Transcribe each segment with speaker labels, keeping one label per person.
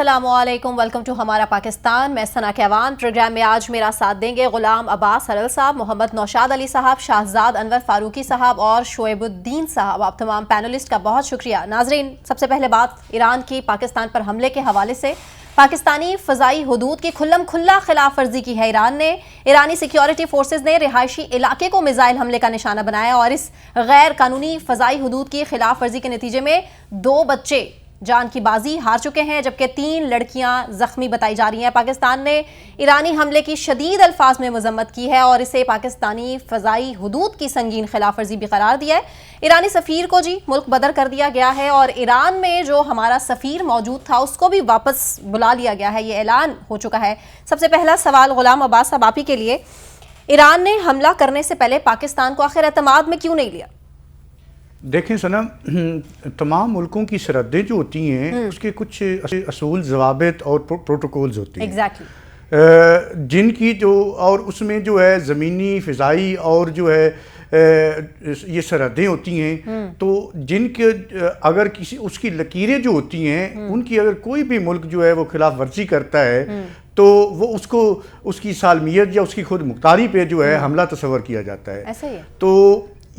Speaker 1: अस्सलामुअलैकुम, welcome to हमारा पाकिस्तान। मैं सना कहवान। प्रोग्राम में आज मेरा साथ देंगे गुलाम अब्बास हलल साहब, मोहम्मद नौशाद अली साहब, शाहजाद अनवर फारूकी साहब और शोएबुद्दीन साहब। आप तमाम पैनलिस्ट का बहुत शुक्रिया। नाजरीन, सबसे पहले बात ईरान की पाकिस्तान पर हमले के हवाले से। पाकिस्तानी फ़ज़ाई हदूद की खुल्लम खुल्ला खिलाफ वर्जी की है ईरान ने। ईरानी सिक्योरिटी फोर्सेज ने रिहायशी इलाके को मिसाइल हमले का निशाना बनाया और इस गैर कानूनी फ़ज़ाई हदूद की खिलाफ वर्जी के नतीजे में 2 बच्चे जान की बाजी हार चुके हैं, जबकि 3 लड़कियां जख्मी बताई जा रही हैं। पाकिस्तान ने ईरानी हमले की शदीद अल्फाज में मजम्मत की है और इसे पाकिस्तानी फ़ज़ाई हदूद की संगीन खिलाफ वर्जी भी करार दिया है। ईरानी सफ़ीर को मुल्क बदर कर दिया गया है और ईरान में जो हमारा सफ़ीर मौजूद था उसको भी वापस बुला लिया गया है, ये ऐलान हो चुका है। सबसे पहला सवाल गुलाम अब्बास साहब आप ही के लिए, ईरान ने हमला करने से पहले पाकिस्तान को आखिर एतमाद में क्यों नहीं लिया?
Speaker 2: देखें सनम, तमाम मुल्कों की सरहदें जो होती हैं उसके कुछ असूल, ज़वाबित और प्रोटोकॉल्स होते हैं।
Speaker 1: एग्जैक्टली।
Speaker 2: जिनकी जो और उसमें जो है ज़मीनी, फ़िज़ाई और जो है ये सरहदें होती हैं, तो जिनके अगर किसी उसकी लकीरें जो होती हैं उनकी अगर कोई भी मुल्क जो है वो खिलाफ वर्जी करता है तो वो उसको उसकी सालमियत या उसकी खुद मुख्तारी पे जो है हमला तस्वर किया जाता है।
Speaker 1: ऐसा ही है।
Speaker 2: तो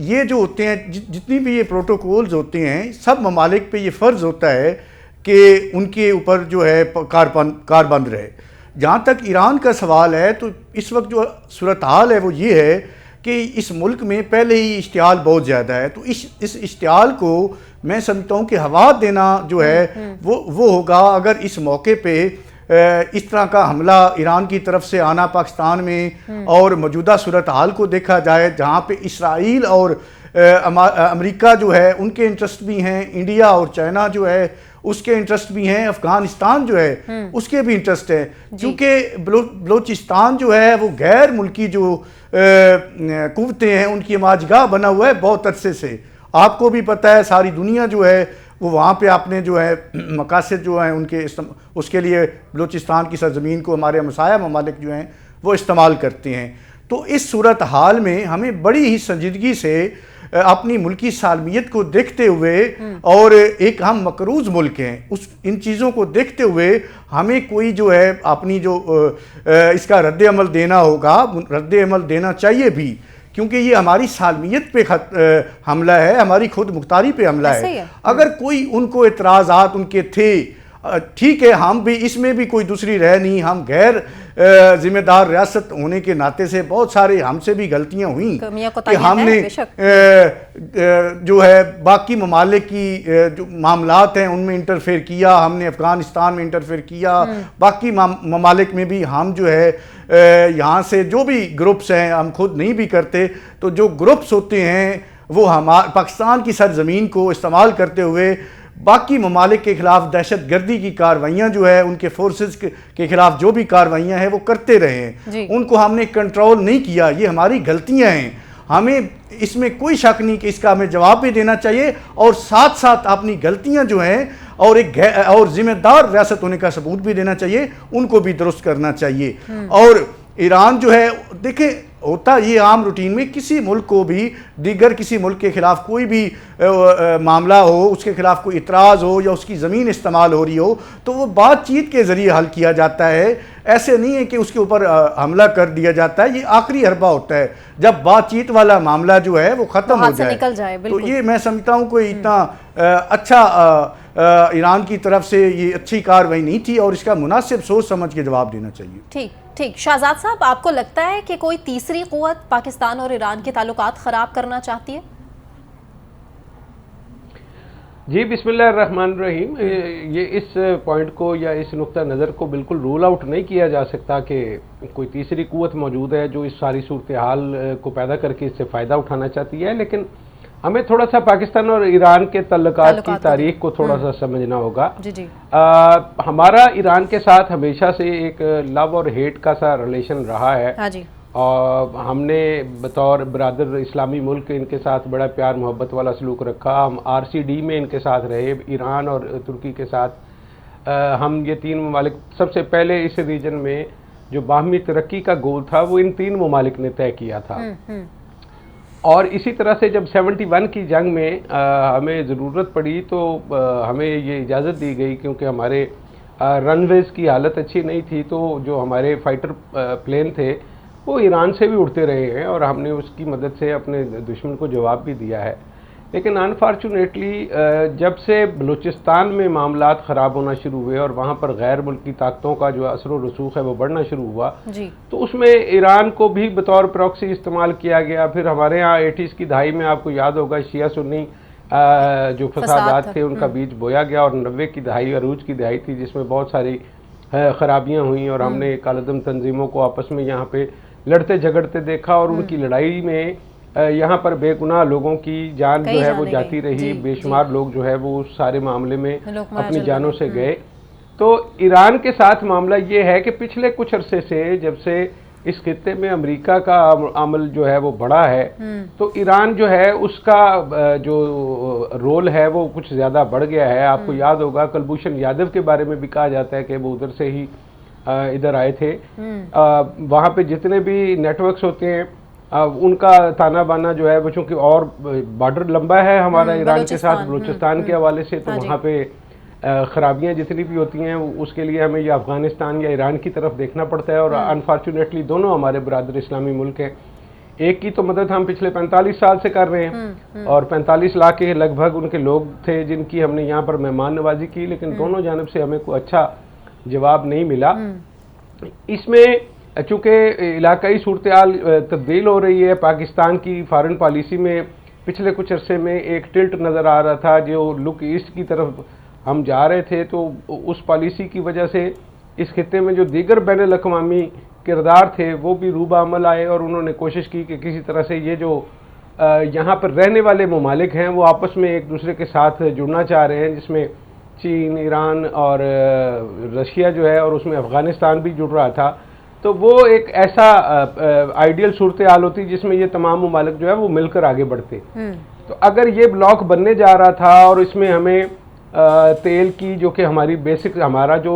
Speaker 2: ये जो होते हैं, जितनी भी ये प्रोटोकॉल्स होते हैं, सब ममालिक पे ये फ़र्ज़ होता है कि उनके ऊपर जो है कारबंद रहे। जहाँ तक ईरान का सवाल है तो इस वक्त जो सूरत हाल है वो ये है कि इस मुल्क में पहले ही इश्तियाल बहुत ज़्यादा है। तो इस इश्तियाल को मैं समझता हूँ कि हवा देना जो है वो होगा अगर इस मौके पे इस तरह का हमला ईरान की तरफ से आना पाकिस्तान में और मौजूदा सूरत हाल को देखा जाए, जहाँ पे इसराइल और अमेरिका जो है उनके इंटरेस्ट भी हैं, इंडिया और चाइना जो है उसके इंटरेस्ट भी हैं, अफगानिस्तान जो है उसके भी इंटरेस्ट है, क्योंकि बलोचिस्तान जो है वो गैर मुल्की जो कुव्वतें हैं उनकी माजगाह बना हुआ है बहुत अरसे से। आपको भी पता है, सारी दुनिया जो है वो वहाँ पे आपने जो है मकासद जो हैं उनके उसके लिए बलूचिस्तान की सरजमीन को हमारे हमसाया ममालिक जो हैं वो इस्तेमाल करते हैं। तो इस सूरत हाल में हमें बड़ी ही संजीदगी से अपनी मुल्की सालमियत को देखते हुए और एक हम मकरूज़ मुल्क हैं, इन चीज़ों को देखते हुए हमें कोई जो है अपनी जो इसका रद्द अमल देना होगा, रद्द अमल देना चाहिए भी, क्योंकि ये हमारी सालमियत पे हमला है, हमारी खुद मुख्तारी पे हमला है। अगर कोई उनको एतराज़ात उनके थे, ठीक है, हम भी इसमें भी कोई दूसरी रह नहीं, हम गैर जिम्मेदार रियासत होने के नाते से बहुत सारे हमसे भी गलतियां हुई कि हमने जो है बाकी ममालिक की जो मामलात हैं उनमें इंटरफेयर किया, हमने अफ़गानिस्तान में इंटरफेयर किया, बाकी ममालिक में भी हम जो है यहाँ से जो भी ग्रुप्स हैं, हम खुद नहीं भी करते, तो जो ग्रुप्स होते हैं वो पाकिस्तान की सरजमीन को इस्तेमाल करते हुए बाकी ममालिक के खिलाफ दहशत गर्दी की कार्रवाइयाँ जो है, उनके फोर्सेस के खिलाफ जो भी कार्रवाइयाँ हैं वो करते रहे हैं, उनको हमने कंट्रोल नहीं किया। ये हमारी गलतियाँ हैं, हमें इसमें कोई शक नहीं कि इसका हमें जवाब भी देना चाहिए और साथ साथ अपनी गलतियाँ जो हैं और एक और जिम्मेदार रियासत होने का सबूत भी देना चाहिए, उनको भी दुरुस्त करना चाहिए। और ईरान जो है, देखें, होता ये आम रूटीन में किसी मुल्क को भी दीगर किसी मुल्क के ख़िलाफ़ कोई भी मामला हो, उसके ख़िलाफ़ कोई इतराज़ हो या उसकी ज़मीन इस्तेमाल हो रही हो, तो वो बातचीत के ज़रिए हल किया जाता है। ऐसे नहीं है कि उसके ऊपर हमला कर दिया जाता है, ये आखिरी हरबा होता है जब बातचीत वाला मामला जो है वो ख़त्म हो जाए। तो ये मैं समझता हूँ कोई इतना अच्छा ईरान की तरफ से ये अच्छी कार्रवाई नहीं थी और इसका मुनासिब सोच समझ के जवाब देना चाहिए।
Speaker 1: ठीक ठीक। शाहजाद साहब, आपको लगता है कि कोई तीसरी क़ुव्वत पाकिस्तान और ईरान के ताल्लुकात ख़राब करना चाहती है?
Speaker 3: जी, बिस्मिल्लाहिर्रहमानिर्रहीम। ये इस पॉइंट को या इस नुक्ता नज़र को बिल्कुल रूल आउट नहीं किया जा सकता कि कोई तीसरी क़ुव्वत मौजूद है जो इस सारी सूरत हाल को पैदा करके इससे फ़ायदा उठाना चाहती है, लेकिन हमें थोड़ा सा पाकिस्तान और ईरान के ताल्लुकात की तारीख को थोड़ा सा समझना होगा।
Speaker 1: जी।
Speaker 3: हमारा ईरान के साथ हमेशा से एक लव और हेट का सा रिलेशन रहा है।
Speaker 1: हाँ जी।
Speaker 3: और हमने बतौर बरादर इस्लामी मुल्क इनके साथ बड़ा प्यार मोहब्बत वाला सलूक रखा। हम RCD में इनके साथ रहे, ईरान और तुर्की के साथ। हम ये 3 ममालिक, सबसे पहले इस रीजन में जो बाहमी तरक्की का गोल था वो इन 3 ममालिक ने तय किया था। और इसी तरह से जब 71 की जंग में हमें ज़रूरत पड़ी तो हमें ये इजाज़त दी गई, क्योंकि हमारे रनवेज की हालत अच्छी नहीं थी, तो जो हमारे फाइटर प्लेन थे वो ईरान से भी उड़ते रहे हैं और हमने उसकी मदद से अपने दुश्मन को जवाब भी दिया है। लेकिन अनफॉर्चुनेटली जब से बलूचिस्तान में मामलात ख़राब होना शुरू हुए और वहाँ पर गैर मुल्की ताकतों का जो असर व रसूख है वो बढ़ना शुरू हुआ
Speaker 1: जी।
Speaker 3: तो उसमें ईरान को भी बतौर प्रॉक्सी इस्तेमाल किया गया। फिर हमारे यहाँ 80s की दहाई में आपको याद होगा शिया सुन्नी जो फसादात थे उनका बीज बोया गया, और 90 की दहाई अरूज की दहाई थी जिसमें बहुत सारी खराबियाँ हुई और हमने कालदम तंजीमों को आपस में यहाँ पे लड़ते झगड़ते देखा और उनकी लड़ाई में यहाँ पर बेगुनाह लोगों की जान जो है वो जाती रही। बेशुमार लोग जो है वो उस सारे मामले में अपनी जानों से गए। तो ईरान के साथ मामला ये है कि पिछले कुछ अरसे से जब से इस खित्ते में अमेरिका का अमल जो है वो बड़ा है तो ईरान जो है उसका जो रोल है वो कुछ ज़्यादा बढ़ गया है। आपको याद होगा कुलभूषण यादव के बारे में भी कहा जाता है कि वो उधर से ही इधर आए थे। वहाँ पे जितने भी नेटवर्क्स होते हैं उनका ताना बाना जो है वो चूँकि और बॉर्डर लंबा है हमारा ईरान के साथ बलूचिस्तान के हवाले से, तो वहाँ पे खराबियाँ जितनी भी होती हैं उसके लिए हमें या अफ़गानिस्तान या ईरान की तरफ देखना पड़ता है। और अनफॉर्चुनेटली दोनों हमारे बरादर इस्लामी मुल्क हैं। एक की तो मदद हम पिछले 45 साल से कर रहे हैं और 45 लाख के लगभग उनके लोग थे जिनकी हमने यहाँ पर मेहमान नवाजी की, लेकिन दोनों जानब से हमें कोई अच्छा जवाब नहीं मिला। इसमें चूँकि इलाकाई सूरत-ए-हाल तब्दील हो रही है, पाकिस्तान की फॉरेन पॉलिसी में पिछले कुछ अरसे में एक टिल्ट नज़र आ रहा था, जो लुक ईस्ट की तरफ हम जा रहे थे, तो उस पॉलिसी की वजह से इस खित्ते में जो दीगर बैनुल अक़वामी किरदार थे वो भी रूबामल आए और उन्होंने कोशिश की कि किसी तरह से ये जो यहाँ पर रहने वाले ममालिक हैं वो आपस में एक दूसरे के साथ जुड़ना चाह रहे हैं, जिसमें चीन, ईरान और रशिया जो है और उसमें अफ़गानिस्तान भी जुड़ रहा था। तो वो एक ऐसा आइडियल सूरत हाल होती जिसमें ये तमाम ममालिक जो है वो मिलकर आगे बढ़ते। तो अगर ये ब्लॉक बनने जा रहा था और इसमें हमें तेल की जो कि हमारी बेसिक हमारा जो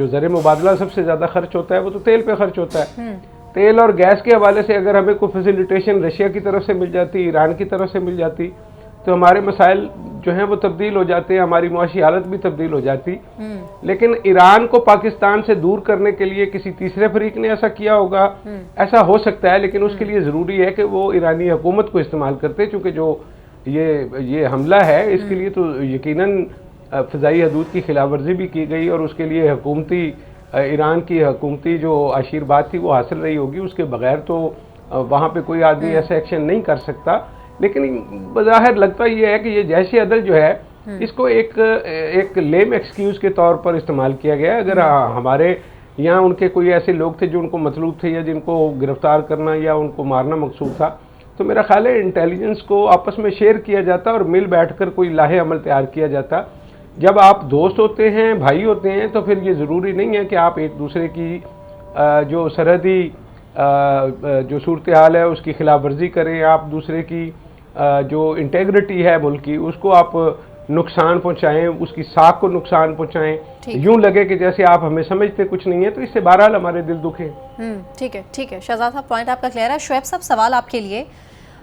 Speaker 3: ज़र मुबादला सबसे ज़्यादा खर्च होता है वो तो तेल पे खर्च होता है। तेल और गैस के हवाले से अगर हमें कोई फैसिलिटेशन रशिया की तरफ से मिल जाती, ईरान की तरफ से मिल जाती, तो हमारे मसाइल जो हैं वो तब्दील हो जाते हैं, हमारी मुआशी हालत भी तब्दील हो जाती। लेकिन ईरान को पाकिस्तान से दूर करने के लिए किसी तीसरे फरीक ने ऐसा किया होगा, ऐसा हो सकता है, लेकिन उसके लिए ज़रूरी है कि वो ईरानी हुकूमत को इस्तेमाल करते, चूँकि जो ये हमला है इसके लिए तो यकीनन फ़िज़ाई हदूद की खिलाफ वर्जी भी की गई और उसके लिए हुकूमती ईरान की हुकूमती जो आशीर्वाद थी वो हासिल रही होगी। उसके बगैर तो वहाँ पे कोई आदमी ऐसा एक्शन नहीं कर सकता। लेकिन बज़ाहिर लगता ये है कि ये जैश अदल जो है इसको एक लेम एक्सक्यूज़ के तौर पर इस्तेमाल किया गया है। अगर हमारे यहाँ उनके कोई ऐसे लोग थे जो उनको मतलूब थे या जिनको गिरफ्तार करना या उनको मारना मकसूद था, तो मेरा ख्याल है इंटेलिजेंस को आपस में शेयर किया जाता और मिल बैठकर कोई लाहे अमल तैयार किया जाता। जब आप दोस्त होते हैं, भाई होते हैं, तो फिर ये ज़रूरी नहीं है कि आप एक दूसरे की जो सरहदी जो सूरत हाल है उसकी खिलाफ वर्जी करें। आप दूसरे की जो इंटेग्रिटी है मुल्क की उसको आप नुकसान पहुंचाएं, उसकी साख को नुकसान पहुंचाएं, यूं लगे कि जैसे आप हमें समझते कुछ नहीं है, तो इससे बहरहाल हमारे दिल दुखे।
Speaker 1: ठीक है शहजाद साहब, पॉइंट आपका क्लियर है। शुएब साहब, सवाल आपके लिए,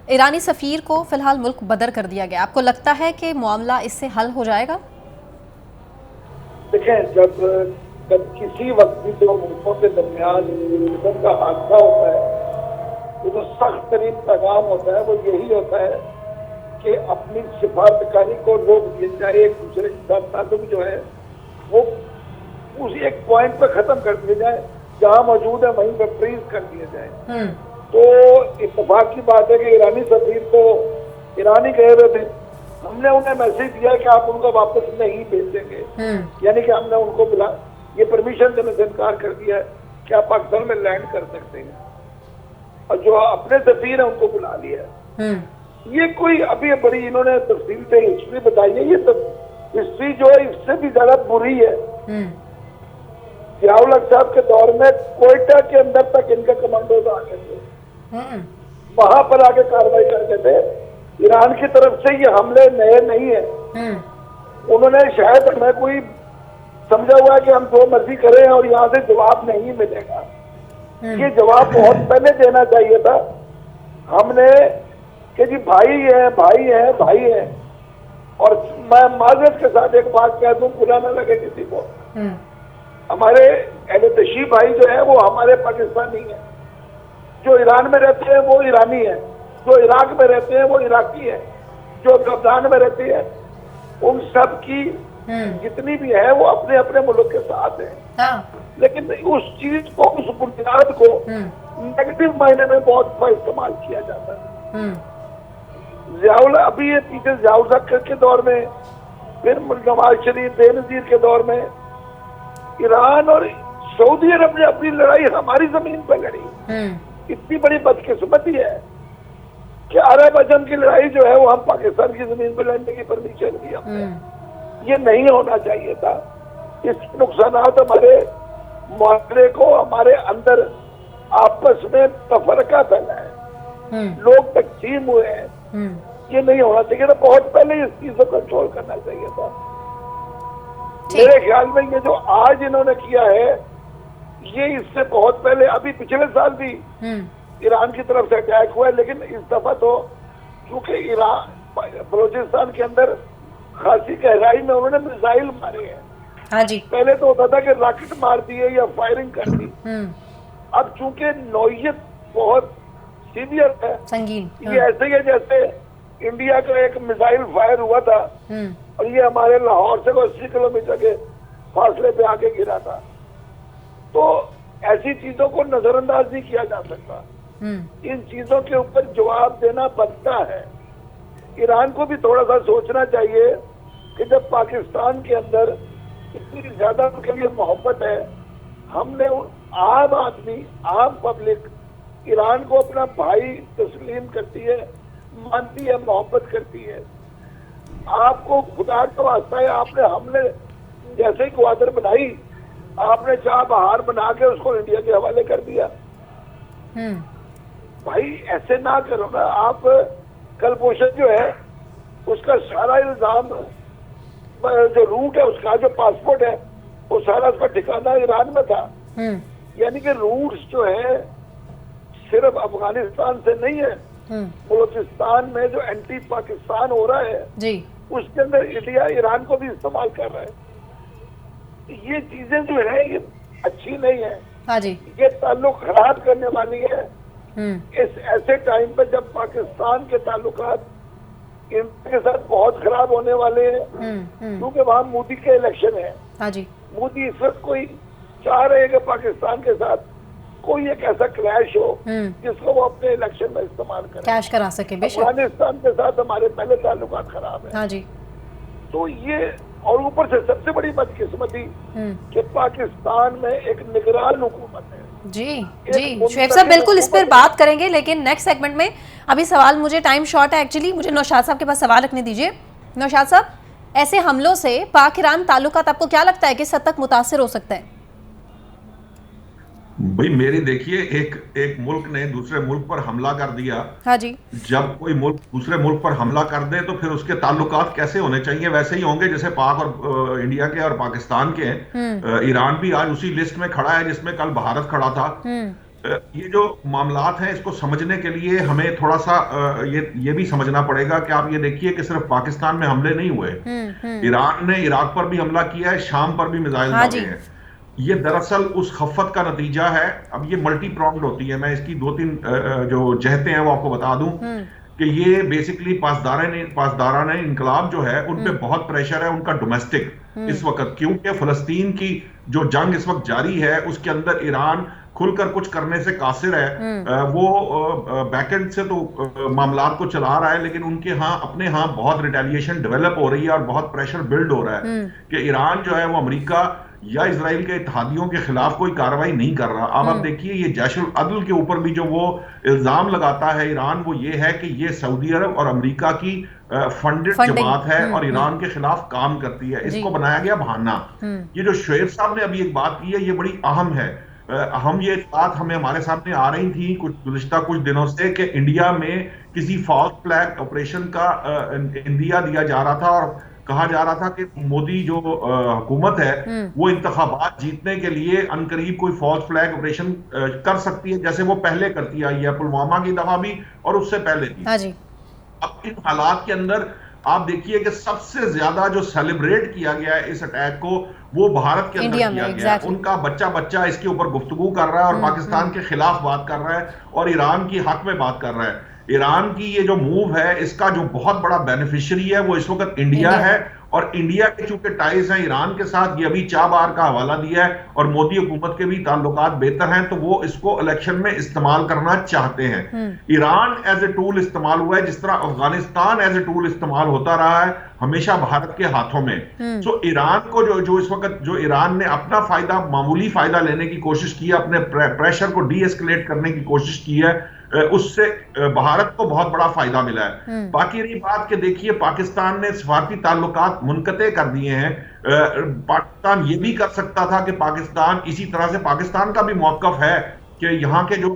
Speaker 1: ईरानी सफ़ीर को फिलहाल मुल्क बदर कर दिया गया, आपको लगता है कि मामला इससे हल हो जाएगा?
Speaker 4: देखें, जब किसी वक्त भी दो मुल्कों के दरमियान का हादसा होता है तो जो सख्त तरीन पैगाम होता है वो यही होता है कि अपनी सिफारतकारी को रोक दिया जाए, एक दूसरे के साथ ताल्लुक जो है वो उसी एक पॉइंट पर ख़त्म कर दिया जाए, जहाँ मौजूद है वहीं पर फ्रीज कर दिया जाए। तो इत्तेफाक की बात है कि ईरानी सफीर तो ईरानी गए हुए थे, हमने उन्हें मैसेज दिया कि आप उनको वापस नहीं भेजेंगे, यानी कि हमने उनको बुला ये परमिशन देने से इनकार कर दिया है कि आप पाकिस्तान में लैंड कर सकते हैं, और जो अपने सफीर है उनको बुला लिया है। ये कोई अभी बड़ी इन्होंने तफसील से हिस्ट्री बताई है, ये तो हिस्ट्री जो है इससे भी ज्यादा बुरी है। जियाउल हक साहब के दौर में कोयटा के अंदर तक इनके कमांडोज आ गए थे, वहां पर आके कार्रवाई करते थे। ईरान की तरफ से ये हमले नए नहीं है, उन्होंने शायद हमें कोई समझा हुआ है कि हम जो मर्जी करें और यहाँ से जवाब नहीं मिलेगा। ये जवाब बहुत पहले देना चाहिए था हमने कि जी भाई है भाई है भाई है। और मैं माजरत के साथ एक बात कह दूं, बुरा ना लगे किसी को, हमारे अहले तशीफ भाई जो है वो हमारे पाकिस्तानी है, जो ईरान में रहते हैं वो ईरानी है, जो इराक में रहते हैं वो इराकी है, जो अफगानिस्तान में रहते हैं उन सब की जितनी भी है वो अपने अपने मुल्क के साथ है।
Speaker 1: हाँ।
Speaker 4: लेकिन उस चीज को, उस बुनियाद को नेगेटिव मायने में बहुत इस्तेमाल किया जाता है। जियाउल अभी ये पीछे जियाउल हक के दौर में, फिर नवाज शरीफ, बेनजीर के दौर में ईरान और सऊदी अरब ने अपनी लड़ाई हमारी जमीन पर लड़ी। इतनी बड़ी बदकिस्मती है कि अरब अजम की लड़ाई जो है वो हम पाकिस्तान की जमीन पर लड़ने की परमिशन दी हमने। ये नहीं होना चाहिए था। इसके नुकसानात हमारे माशरे को, हमारे अंदर आपस में तफरका फैला है, लोग तकसीम हुए हैं। ये नहीं होना चाहिए था। बहुत पहले इस चीज को कंट्रोल करना चाहिए था। मेरे ख्याल में ये जो आज इन्होंने किया है, ये इससे बहुत पहले, अभी पिछले साल भी ईरान की तरफ से अटैक हुआ है, लेकिन इस दफा तो क्योंकि ईरान, बलोचिस्तान के अंदर खासी गहराई में उन्होंने मिसाइल मारे हैं।
Speaker 1: हाँ जी।
Speaker 4: पहले तो होता था कि रॉकेट मार दिए या फायरिंग कर दी। अब चूंकि नौयत बहुत सीवियर है,
Speaker 1: संगीन,
Speaker 4: ये ऐसे ही है जैसे इंडिया का एक मिसाइल फायर हुआ था और ये हमारे लाहौर से 80 किलोमीटर के फासले पे आके गिरा था। तो ऐसी चीजों को नजरअंदाज नहीं किया जा सकता। इन चीजों के ऊपर जवाब देना बनता है। ईरान को भी थोड़ा सा सोचना चाहिए कि जब पाकिस्तान के अंदर इतनी ज्यादा उनके लिए मोहब्बत है, हमने आम आदमी, आम पब्लिक ईरान को अपना भाई तस्लीम करती है, मानती है, मोहब्बत करती है। आपको खुदा का वास्ता है, हमने जैसे ही ग्वादर बनाई, आपने चाह बहार बना के उसको इंडिया के हवाले कर दिया। भाई ऐसे ना करो ना। आप कलभूषण जो है उसका सारा इल्जाम, जो रूट है उसका, जो पासपोर्ट है, वो सारा उसका ठिकाना ईरान में था। यानी कि रूट्स जो है सिर्फ अफगानिस्तान से नहीं है, बलोचिस्तान में जो एंटी पाकिस्तान हो रहा है जी, उसके अंदर इंडिया ईरान को भी इस्तेमाल कर रहा है। ये चीजें जो है ये अच्छी नहीं है।
Speaker 1: हाँ जी।
Speaker 4: ये ताल्लुक खराब करने वाली है इस ऐसे टाइम पे जब पाकिस्तान के ताल्लुकात इंडिया के साथ बहुत खराब होने वाले हैं, क्योंकि वहाँ मोदी के इलेक्शन है। हाँ जी। मोदी इस वक्त कोई चाह रहे हैं कि पाकिस्तान के साथ कोई एक ऐसा क्रैश हो जिसको वो अपने इलेक्शन में इस्तेमाल करें,
Speaker 1: कैश करा सके।
Speaker 4: अफगानिस्तान के साथ हमारे पहले ताल्लुकात खराब है। हाँ जी। तो ये, और ऊपर से सबसे बड़ी बदकिस्मती कि पाकिस्तान में एक निगरान हुकूमत है।
Speaker 1: जी जी शुएब साहब, बिल्कुल इस पर बात करेंगे, लेकिन नेक्स्ट सेगमेंट में। अभी सवाल, मुझे टाइम शॉर्ट है एक्चुअली, मुझे नौशाद साहब के पास सवाल रखने दीजिए। नौशाद साहब, ऐसे हमलों से पाक ईरान ताल्लुकात आपको क्या लगता है किस हद तक मुतासिर हो सकता है?
Speaker 5: भाई मेरी देखिए, एक मुल्क ने दूसरे मुल्क पर हमला कर दिया।
Speaker 1: हाँ जी।
Speaker 5: जब कोई मुल्क दूसरे मुल्क पर हमला कर दे तो फिर उसके ताल्लुकात कैसे होने चाहिए? वैसे ही होंगे जैसे पाक और इंडिया के और पाकिस्तान के। ईरान भी आज उसी लिस्ट में खड़ा है जिसमें कल भारत खड़ा था। ये जो मामलात हैं, इसको समझने के लिए हमें थोड़ा सा ये भी समझना पड़ेगा कि आप ये देखिए कि सिर्फ पाकिस्तान में हमले नहीं हुए, ईरान ने इराक पर भी हमला किया है, शाम पर भी मिसाइल दागे हैं। ये दरअसल उस खफत का नतीजा है। अब ये मल्टी प्रॉन्ग्ड होती है। मैं इसकी 2-3 जो जहतें हैं वो आपको बता दूं कि ये बेसिकली पासदाराना इनकलाब जो है उन पे बहुत प्रेशर है उनका डोमेस्टिक इस वक्त, क्योंकि फलस्तीन की जो जंग इस वक्त जारी है उसके अंदर ईरान खुलकर कुछ करने से कासिर है। वो बैकएंड से तो मामलात को चला रहा है, लेकिन उनके यहाँ अपने यहाँ बहुत रिटेलिएशन डेवलप हो रही है और बहुत प्रेशर बिल्ड हो रहा है कि ईरान जो है वो अमेरिका या इजराइल के इत्तेहादियों के खिलाफ कोई कार्रवाई नहीं कर रहा। अब आप देखिए, ये जैशुल अदल के ऊपर भी जो वो इल्जाम लगाता है ईरान, वो ये है कि ये सऊदी अरब और अमेरिका की फंडेड जमात है और ईरान के खिलाफ काम करती है। इसको बनाया गया बहाना। ये जो शुएब साहब ने अभी एक बात की है, ये बड़ी अहम है। ये बात हमारे सामने आ रही थी गुज़िश्ता कुछ दिनों से कि इंडिया में किसी फॉल्स फ्लैग ऑपरेशन का इंदिया दिया जा रहा था और कहा जा रहा था कि मोदी जो हुकूमत है वो इंतखाबात जीतने के लिए अनकरीब कोई फॉल्स फ्लैग ऑपरेशन कर सकती है, जैसे वो पहले करती आई है, पुलवामा की दफा भी और उससे पहले भी। हाँ जी। अब इन हालात के अंदर आप देखिए कि सबसे ज्यादा जो सेलिब्रेट किया गया है इस अटैक को वो भारत के अंदर किया गया है। उनका बच्चा बच्चा इसके ऊपर गुफ्तगू कर रहा है और पाकिस्तान के खिलाफ बात कर रहा है और ईरान की हक में बात कर रहा है। ईरान की ये जो मूव है इसका जो बहुत बड़ा बेनिफिशियरी है वो इस वक्त इंडिया है, और इंडिया के चूंकि टाइज हैं ईरान के साथ, ये अभी चाबार का हवाला दिया है और मोदी हुकूमत के भी ताल्लुकात बेहतर हैं, तो वो इसको इलेक्शन में इस्तेमाल करना चाहते हैं। ईरान एज ए टूल इस्तेमाल हुआ है, जिस तरह अफगानिस्तान एज ए टूल इस्तेमाल होता रहा है हमेशा भारत के हाथों में। तो ईरान को जो इस वक्त जो ईरान ने अपना फायदा, मामूली फायदा लेने की कोशिश की है, अपने प्रेशर को डी एस्केलेट करने की कोशिश की है, उससे भारत को बहुत बड़ा फायदा मिला है। बाकी रही बात कि देखिए पाकिस्तान ने सफारती ताल्लुकात मुनक़ते कर दिए हैं। पाकिस्तान ये भी कर सकता था कि पाकिस्तान इसी तरह से, पाकिस्तान का भी मौक़िफ़ है कि यहाँ के जो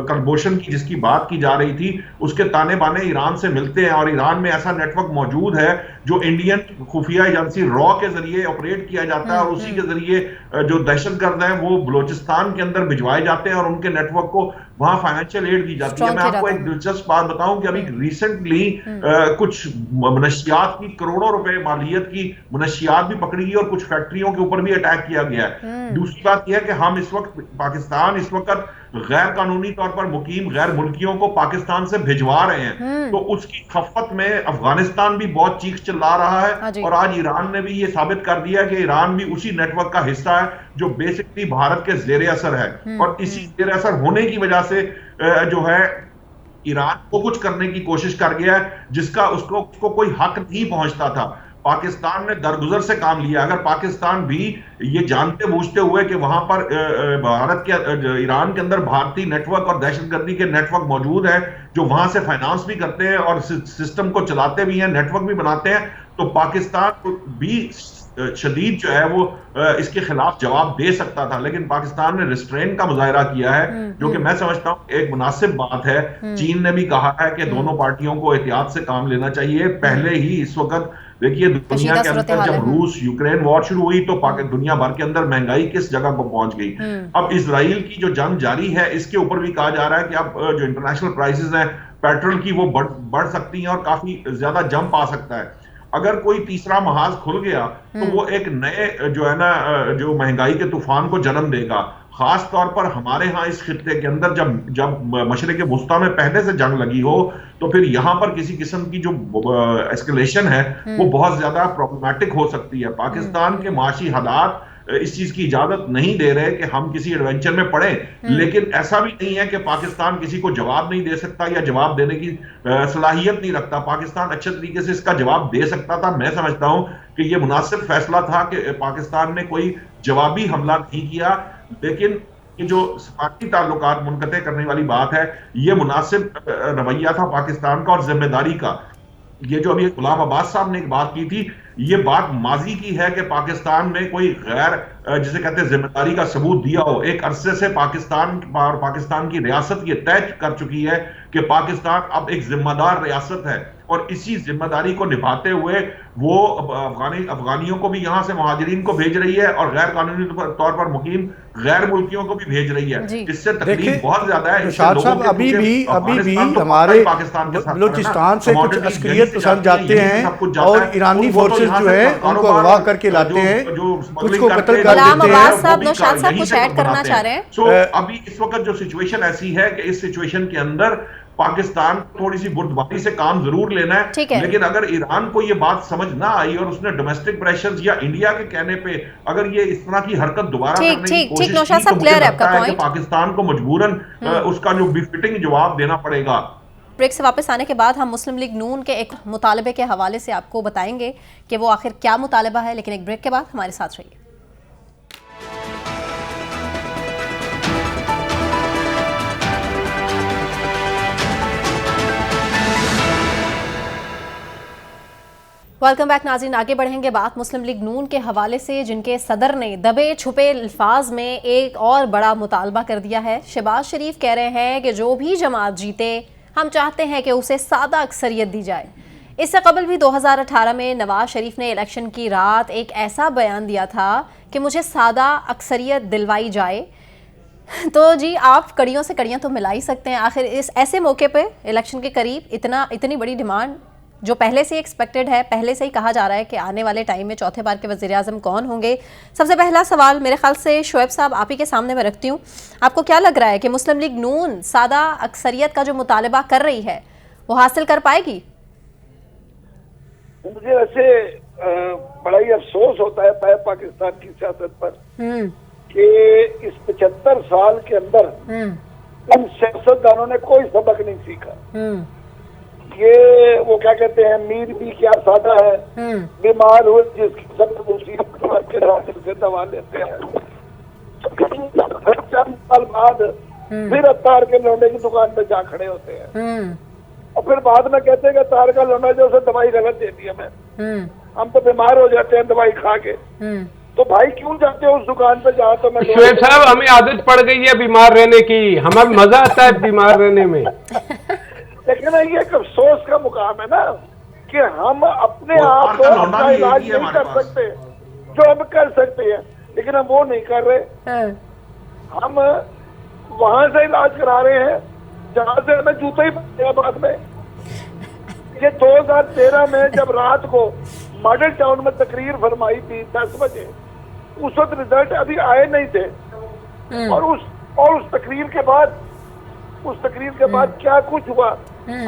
Speaker 5: कलभूषण की जिसकी बात की जा रही थी उसके ताने बाने ईरान से मिलते हैं, और ईरान में ऐसा नेटवर्क मौजूद है जो इंडियन खुफिया एजेंसी रॉ के जरिए ऑपरेट किया जाता है, और उसी के जरिए जो दहशतगर्द हैं वो बलोचिस्तान के अंदर भिजवाए जाते हैं और उनके नेटवर्क को वहां फाइनेंशियल एड दी जाती है। मैं आपको एक दिलचस्प बात बताऊं कि अभी रिसेंटली कुछ मनशियात की, करोड़ों रुपए मालियत की मनशियात भी पकड़ी गई और कुछ फैक्ट्रियों के ऊपर भी अटैक किया गया है। दूसरी बात यह है कि हम इस वक्त, पाकिस्तान इस वक्त गैर कानूनी तौर पर मुकीम गैर मुल्कियों को पाकिस्तान से भिजवा रहे हैं, तो उसकी खफत में अफगानिस्तान भी बहुत चीख चिल्ला रहा है, और आज ईरान ने भी ये साबित कर दिया कि ईरान भी उसी नेटवर्क का हिस्सा है जो बेसिकली भारत के जेर असर है, और इसी जेर असर होने की वजह से जो है ईरान को कुछ करने की कोशिश कर गया है जिसका उसको कोई हक नहीं पहुंचता था। पाकिस्तान ने दरगुजर से काम लिया। अगर पाकिस्तान भी ये जानते बूझते हुए कि वहां पर भारत के, ईरान के अंदर भारतीय नेटवर्क और दहशतगर्दी के नेटवर्क मौजूद है जो वहां से फाइनेंस भी करते हैं और सिस्टम को चलाते भी हैं, नेटवर्क भी बनाते हैं, तो पाकिस्तान भी शदीद जो है वो इसके खिलाफ जवाब दे सकता था, लेकिन पाकिस्तान ने रिस्ट्रेन का मुजाहरा किया है, जो कि मैं समझता हूं एक मुनासिब बात है। चीन ने भी कहा है कि दोनों पार्टियों को एहतियात से काम लेना चाहिए। पहले ही इस वक्त देखिए दुनिया के अंदर जब रूस यूक्रेन वॉर शुरू हुई तो दुनिया भर के अंदर महंगाई किस जगह पर पहुंच गई। अब इजराइल की जो जंग जारी है इसके ऊपर भी कहा जा रहा है कि अब जो इंटरनेशनल प्राइसेस हैं पेट्रोल की वो बढ़ सकती हैं और काफी ज्यादा जंप आ सकता है। अगर कोई तीसरा महाज खुल गया तो वो एक नए जो है ना जो महंगाई के तूफान को जन्म देगा। खास तौर पर हमारे यहाँ इस खित्ते के अंदर जब मशरिक़ वुस्ता में पहले से जंग लगी हो तो फिर यहाँ पर किसी किस्म की जो एस्केलेशन है वो बहुत ज्यादा प्रॉब्लमैटिक हो सकती है। पाकिस्तान के माशी हालात इस चीज की इजाजत नहीं दे रहे कि हम किसी एडवेंचर में पड़े, लेकिन ऐसा भी नहीं है कि पाकिस्तान किसी को जवाब नहीं दे सकता या जवाब देने की सलाहियत नहीं रखता। पाकिस्तान अच्छे तरीके से इसका जवाब दे सकता था। मैं समझता हूं कि यह मुनासिब फैसला था कि पाकिस्तान ने कोई जवाबी हमला नहीं किया, लेकिन ये जो सफारती ताल्लुकात मुनक़ते करने वाली बात है ये मुनासिब रवैया था पाकिस्तान का और जिम्मेदारी का। ये जो अभी गुलाम अब्बास साहब ने एक बात की थी, ये बात माजी की है कि पाकिस्तान में कोई गैर जिसे कहते हैं जिम्मेदारी का सबूत दिया हो। एक अरसे से पाकिस्तान की रियासत ये तय कर चुकी है कि पाकिस्तान अब एक जिम्मेदार रियासत है और इसी जिम्मेदारी को निभाते हुए वो अफगानियों को भी यहाँ से मुहाजिरीन को भेज रही है और गैर कानूनी तौर पर मुकीम गैर मुल्कियों को भी भेज रही है। इससे तकलीफ बहुत ज्यादा है।
Speaker 2: साहब अभी भी हमारे बलूचिस्तान से कुछ अस्करियत पसंद जाते हैं और ईरानी फोर्सेस जो है उनको अगवा करके लाते हैं, कुछ को कत्ल कर देते हैं।
Speaker 1: नौशाद साहब कुछ ऐड करना चाह रहे हैं।
Speaker 5: अभी इस वक्त जो सिचुएशन ऐसी है कि इस सिचुएशन के अंदर पाकिस्तान थोड़ी सी बुर्दबारी से काम जरूर लेना है, लेकिन अगर ईरान को ये बात समझ ना आई और उसने डोमेस्टिक प्रेशर्स या इंडिया के कहने पे अगर ये इस तरह की हरकत दोबारा करने की कोशिश की तो मुझे लगता है कि पाकिस्तान को मजबूरन उसका जो बिफिटिंग जवाब देना पड़ेगा।
Speaker 1: ब्रेक से वापस आने के बाद हम मुस्लिम लीग नून के एक मुतालबे के हवाले से आपको बताएंगे कि वो आखिर क्या मुतालबा है, लेकिन एक ब्रेक के बाद हमारे साथ रहिए। वेलकम बैक नाज़रीन। आगे बढ़ेंगे बात मुस्लिम लीग नून के हवाले से, जिनके सदर ने दबे छुपे अल्फाज में एक और बड़ा मुतालबा कर दिया है। शहबाज शरीफ कह रहे हैं कि जो भी जमात जीते हम चाहते हैं कि उसे सादा अक्सरियत दी जाए। इससे कबल भी 2018 में नवाज शरीफ ने इलेक्शन की रात एक ऐसा बयान दिया था कि मुझे सादा अक्सरियत दिलवाई जाए। तो जी आप कड़ियों से कड़ियाँ तो मिला ही सकते हैं। आखिर इस ऐसे मौके पे इलेक्शन के करीब इतनी बड़ी डिमांड जो पहले से ही एक्सपेक्टेड है, पहले से ही कहा जा रहा है कि आने वाले टाइम में चौथे बार के वज़ीर-ए-आज़म कौन होंगे। सबसे पहला सवाल मेरे ख्याल से शोएब साहब आप ही के सामने मैं रखती हूँ, आपको क्या लग रहा है कि मुस्लिम लीग नून सादा अक्सरियत का जो मुतालबा कर रही है वो हासिल कर पाएगी?
Speaker 4: मुझे वैसे बड़ा ही अफसोस होता है पाकिस्तान की सियासत पर कि इस 75 साल के अंदर इन सियासतदानों ने कोई सबक नहीं सीखा। ये वो क्या कहते हैं, मीर भी क्या सादा है, बीमार हुए जिसकी सब मुसीबत से दवा लेते हैं, चंद साल बाद फिर अतार के लौंडे की दुकान पे जा खड़े होते हैं और फिर बाद में कहते हैं कि तार का लौंडा जो उसे दवाई गलत दे दी हमें, हम तो बीमार हो जाते हैं दवाई खा के। तो भाई क्यों जाते हो उस दुकान पे जहाँ तो मैं
Speaker 3: शोएब साहब हमें आदत पड़ गई है बीमार रहने की, हमें मजा आता है बीमार रहने में।
Speaker 4: लेकिन ये एक अफसोस का मुकाम है ना कि हम अपने आप को अपना इलाज नहीं कर सकते जो हम कर सकते हैं, लेकिन हम वो नहीं कर रहे। हम वहां से इलाज करा रहे हैं जहां से हमें जूते ही पड़ेगा बाद में। ये 2013 में जब रात को मॉडल टाउन में तकरीर फरमाई थी 10 बजे, उस वक्त रिजल्ट अभी आए नहीं थे और उस तकरीर के बाद क्या कुछ हुआ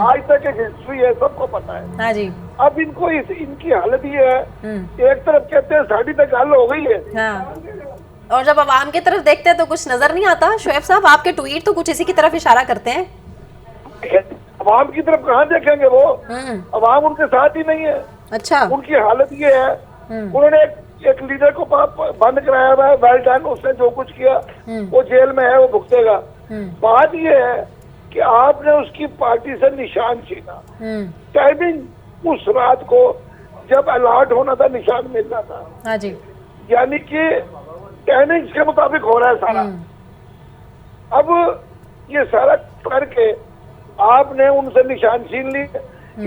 Speaker 4: आज तक एक हिस्ट्री है, सबको पता है।
Speaker 1: हाँ जी।
Speaker 4: अब इनको इनकी हालत ये है, एक तरफ कहते हैं साड़ी तक हल हो गई है,
Speaker 1: हाँ। और जब आवाम की तरफ देखते हैं तो कुछ नजर नहीं आता। शोएब साहब आपके ट्वीट तो कुछ इसी की तरफ इशारा करते हैं।
Speaker 4: अवाम की तरफ कहाँ देखेंगे वो, अवाम उनके साथ ही नहीं है।
Speaker 1: अच्छा।
Speaker 4: उनकी हालत ये है, उन्होंने एक लीडर को बंद कराया हुआ है, वेल डन, उसने जो कुछ किया वो जेल में है, वो भुगतेगा। बात ये है कि आपने उसकी पार्टी से निशान छीना। टाइमिंग उस रात को जब अलर्ट होना था निशान मिलना था,
Speaker 1: हाँ जी,
Speaker 4: यानी कि टाइमिंग्स के मुताबिक हो रहा है सारा। अब ये सारा करके आपने उनसे निशान छीन ली,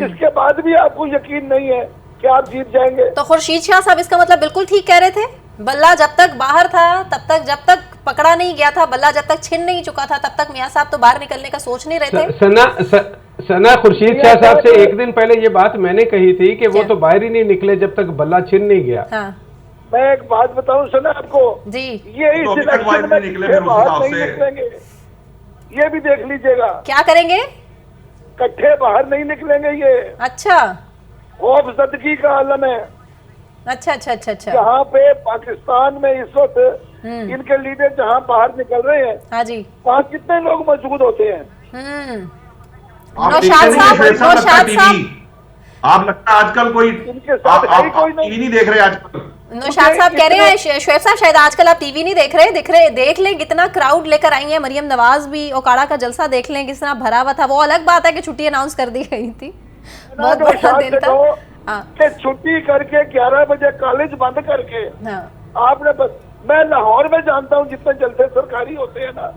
Speaker 4: इसके बाद भी आपको यकीन नहीं है कि आप जीत जाएंगे।
Speaker 1: तो खुर्शीद शाह साहब इसका मतलब बिल्कुल ठीक कह रहे थे, बल्ला जब तक बाहर था तब तक, जब तक पकड़ा नहीं गया था, बल्ला जब तक छिन नहीं चुका था तब तक मियां साहब तो बाहर निकलने का सोच नहीं रहे थे।
Speaker 3: सना खुर्शीद शाह साहब से एक दिन पहले ये बात मैंने कही थी कि वो तो बाहर ही नहीं निकले जब तक बल्ला छिन नहीं गया।
Speaker 1: हाँ।
Speaker 4: मैं एक बात बताऊं सना आपको
Speaker 1: जी,
Speaker 4: ये इस इलेक्शन में बाहर नहीं निकलेंगे, ये भी देख लीजिएगा।
Speaker 1: क्या करेंगे?
Speaker 4: कट्ठे बाहर नहीं निकलेंगे ये।
Speaker 1: अच्छा,
Speaker 4: खौफजदगी का आलम है।
Speaker 1: अच्छा अच्छा अच्छा अच्छा।
Speaker 4: जहाँ पे पाकिस्तान में इस वक्त इनके लीडर जहाँ बाहर निकल रहे हैं,
Speaker 1: हाँ जी,
Speaker 4: वहाँ कितने लोग मौजूद होते हैं?
Speaker 1: नौशाद साहब, नौशाद साहब,
Speaker 5: आप लगता है आजकल कोई
Speaker 4: इनके साथ कोई
Speaker 5: टीवी नहीं देख रहे आजकल।
Speaker 1: नौशाद साहब कह रहे हैं शोएब साहब शायद आजकल आप टीवी नहीं देख रहे, देख लें कितना क्राउड लेकर आई है मरियम नवाज भी, ओकाड़ा का जलसा देख लें किस तरह भरा हुआ था। वो अलग बात है कि छुट्टी अनाउंस कर दी गई थी, बहुत बड़ा दिन था
Speaker 4: कि छुट्टी करके 11 बजे कॉलेज बंद करके आपने बस, मैं लाहौर में जानता हूँ जितने जलसे सरकारी होते हैं ना,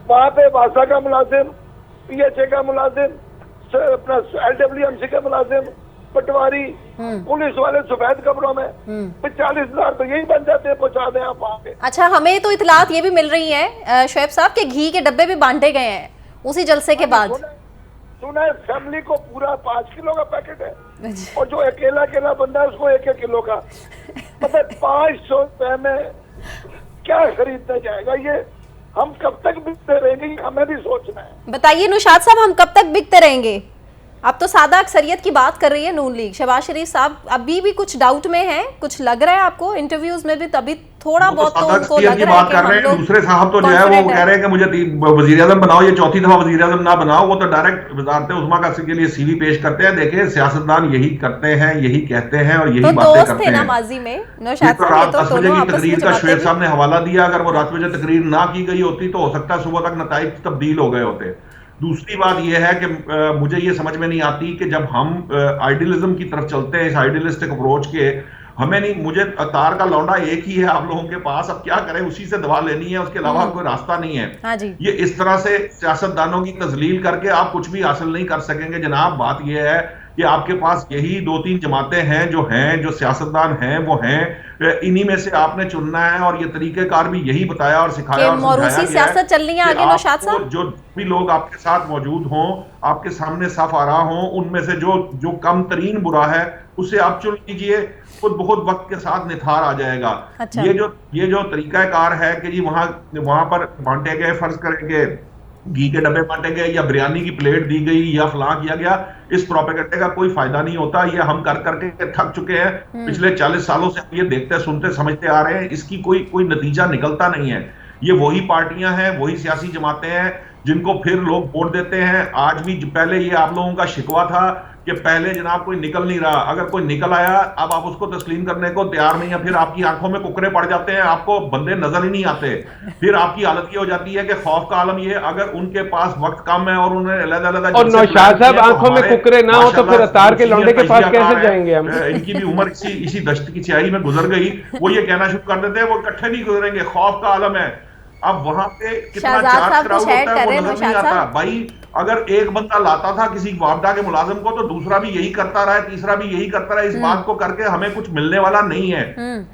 Speaker 4: वहाँ पे वासा का मुलाजिम, PHA का मुलाजिम, अपना LWMC का मुलाजिम, पटवारी, पुलिस वाले सफेद कपड़ों में 40,000 तो यही बन जाते हैं, पहुंचा दें आप वहाँ पे।
Speaker 1: अच्छा, हमें तो इतलात ये भी मिल रही है शोएब साहब के घी के डब्बे भी बांटे गए हैं उसी जलसे के बाद।
Speaker 4: सुना है फैमिली को पूरा 5 किलो का पैकेट है और जो अकेला बंदा है उसको 1-1 किलो का, मतलब 500 रुपए में क्या खरीदना जाएगा? ये हम कब तक बिकते रहेंगे, हमें भी सोचना है।
Speaker 1: बताइए नौशाद साहब, हम कब तक बिकते रहेंगे? अब तो सादा अक्सरियत की बात कर रही है नून लीग। शहबाज शरीफ साहब अभी भी कुछ डाउट में है, कुछ लग रहा है आपको इंटरव्यूज में भी, तभी थोड़ा बहुत तो उनको लग रहा है कि हम लोग
Speaker 5: दूसरे साहब तो जो है वो कह रहे हैं कि मुझे वजीर-ए-आज़म बनाओ, ये चौथी दफा वजीर-ए-आज़म ना बनाओ। वो तो डायरेक्ट वज़ारत उज़्मा के लिए CV पेश करते हैं। देखिए सियासतदान यही करते हैं, यही कहते हैं और यही बातें करते हैं।
Speaker 1: माजी में नौशाद साहब
Speaker 5: रात 10 बजे की तकरीर का शोएब साहब ने हवाला दिया, अगर वो रात बजे तकरीर ना की गई होती तो हो सकता है सुबह तक नताइज तब्दील हो गए होते। दूसरी बात यह है कि मुझे ये समझ में नहीं आती कि जब हम आइडियलिज्म की तरफ चलते हैं, इस आइडियलिस्टिक अप्रोच के, हमें नहीं, मुझे तार का लौंडा एक ही है आप लोगों के पास, अब क्या करें, उसी से दवा लेनी है, उसके अलावा कोई रास्ता नहीं है।
Speaker 1: हाँ जी।
Speaker 5: ये इस तरह से सियासतदानों की तजलील करके आप कुछ भी हासिल नहीं कर सकेंगे जनाब। बात यह है कि आपके पास यही 2-3 जमातें हैं जो सियासतदान हैं वो हैं, इन्हीं में से आपने चुनना है, और ये तरीकेकार भी यही बताया और सिखाया और समझाया गया
Speaker 1: सियासत चल रही है
Speaker 5: कि
Speaker 1: आगे नौशाद साहब।
Speaker 5: जो भी लोग आपके साथ मौजूद हों, आपके सामने साफ आ रहा हो, उनमें से जो कम तरीन बुरा है उसे आप चुन लीजिए, खुद बहुत वक्त के साथ निथार आ जाएगा।
Speaker 1: अच्छा।
Speaker 5: ये जो तरीकाकार है कि जी वहां पर बांटे गए, फर्ज करेंगे घी के डब्बे बांटे गए या बिरयानी की प्लेट दी गई या फलां किया गया, इस प्रोपेगेंडे का कोई फायदा नहीं होता। ये हम कर करके थक चुके हैं, पिछले 40 सालों से हम ये देखते सुनते समझते आ रहे हैं, इसकी कोई नतीजा निकलता नहीं है। ये वही पार्टियां हैं, वही सियासी जमातें हैं जिनको फिर लोग वोट देते हैं। आज भी पहले ये आप लोगों का शिकवा था कि पहले जनाब कोई निकल नहीं रहा, अगर कोई निकल आया अब आप उसको तस्लीम करने को तैयार नहीं है, फिर आपकी आंखों में कुकरे पड़ जाते हैं, आपको बंदे नजर ही नहीं आते। फिर आपकी हालत ये हो जाती है कि खौफ का आलम ये, अगर उनके पास वक्त कम है और उन्हें अलग-अलग
Speaker 3: और नौशाद साहब आंखों में कुकरे ना हो तो फिर अतार के लौंडे के पास कैसे जाएंगे हम?
Speaker 5: इनकी भी उम्र इसी दश्त की स्याही में गुजर गई, वो ये कहना शुरू कर देते हैं वो इकट्ठे नहीं गुजरेंगे, खौफ का आलम है। अब वहां पे कितना चार्ज क्राउड होता है वो नजर नहीं आता भाई। अगर एक बंदा लाता था किसी वापडा के मुलाजिम को तो दूसरा भी यही करता रहा है, तीसरा भी यही करता रहा है। इस बात को करके हमें कुछ मिलने वाला नहीं है।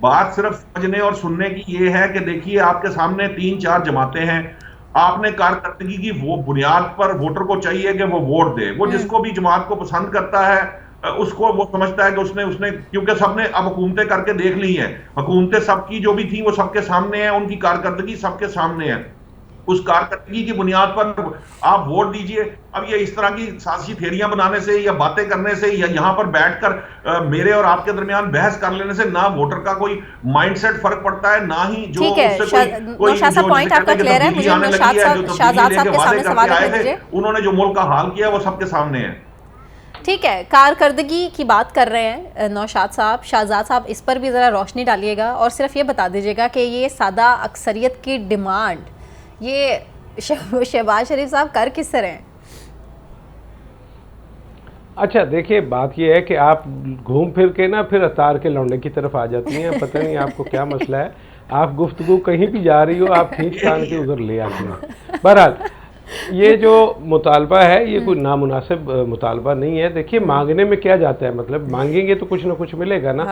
Speaker 5: बात सिर्फ समझने और सुनने की ये है कि देखिए आपके सामने 3-4 जमातें हैं, आपने कारकर्दगी की वो बुनियाद पर वोटर को चाहिए कि वो वोट दे। वो जिसको भी जमात को पसंद करता है उसको वो समझता है कि उसने क्योंकि सबने अब हुकूमतें करके देख ली हैं, हुकूमतें सबकी जो भी थी वो सबके सामने है, उनकी कारकर्दगी सबके सामने है। उस कारकर्दगी की बुनियाद पर आप वोट दीजिए। अब ये इस तरह की साजिशी थेरियां बनाने से या बातें करने से या यहां पर बैठकर मेरे और आपके दरमियान बहस कर लेने से ना वोटर का कोई माइंडसेट फर्क पड़ता है, ना ही जो
Speaker 1: पॉइंट आपका क्लियर है। मुझे शाहजाद साहब के सामने सवाल रखने दीजिए।
Speaker 5: उन्होंने जो मुल्क का हाल किया वो सबके सामने है।
Speaker 1: ठीक है, कारकर्दगी की बात कर रहे हैं नौशाद साहब। शाहजाद साहब इस पर भी ज़रा रोशनी डालिएगा और सिर्फ ये बता दीजिएगा कि ये सादा अक्सरियत की डिमांड ये शहबाज शरीफ साहब कर किस तरह हैं?
Speaker 3: अच्छा देखिए, बात ये है कि आप घूम फिर के ना फिर अतार के लौंडे की तरफ आ जाती हैं। पता नहीं आपको क्या मसला है, आप गुफ्तगू कहीं भी जा रही हो आप खींच तान के उधर ले आते हैं। बहरहाल ये जो मुतालबा है ये कोई नामुनासिब मुतालबा नहीं है। देखिए मांगने में क्या जाता है, मतलब मांगेंगे तो कुछ ना कुछ मिलेगा ना।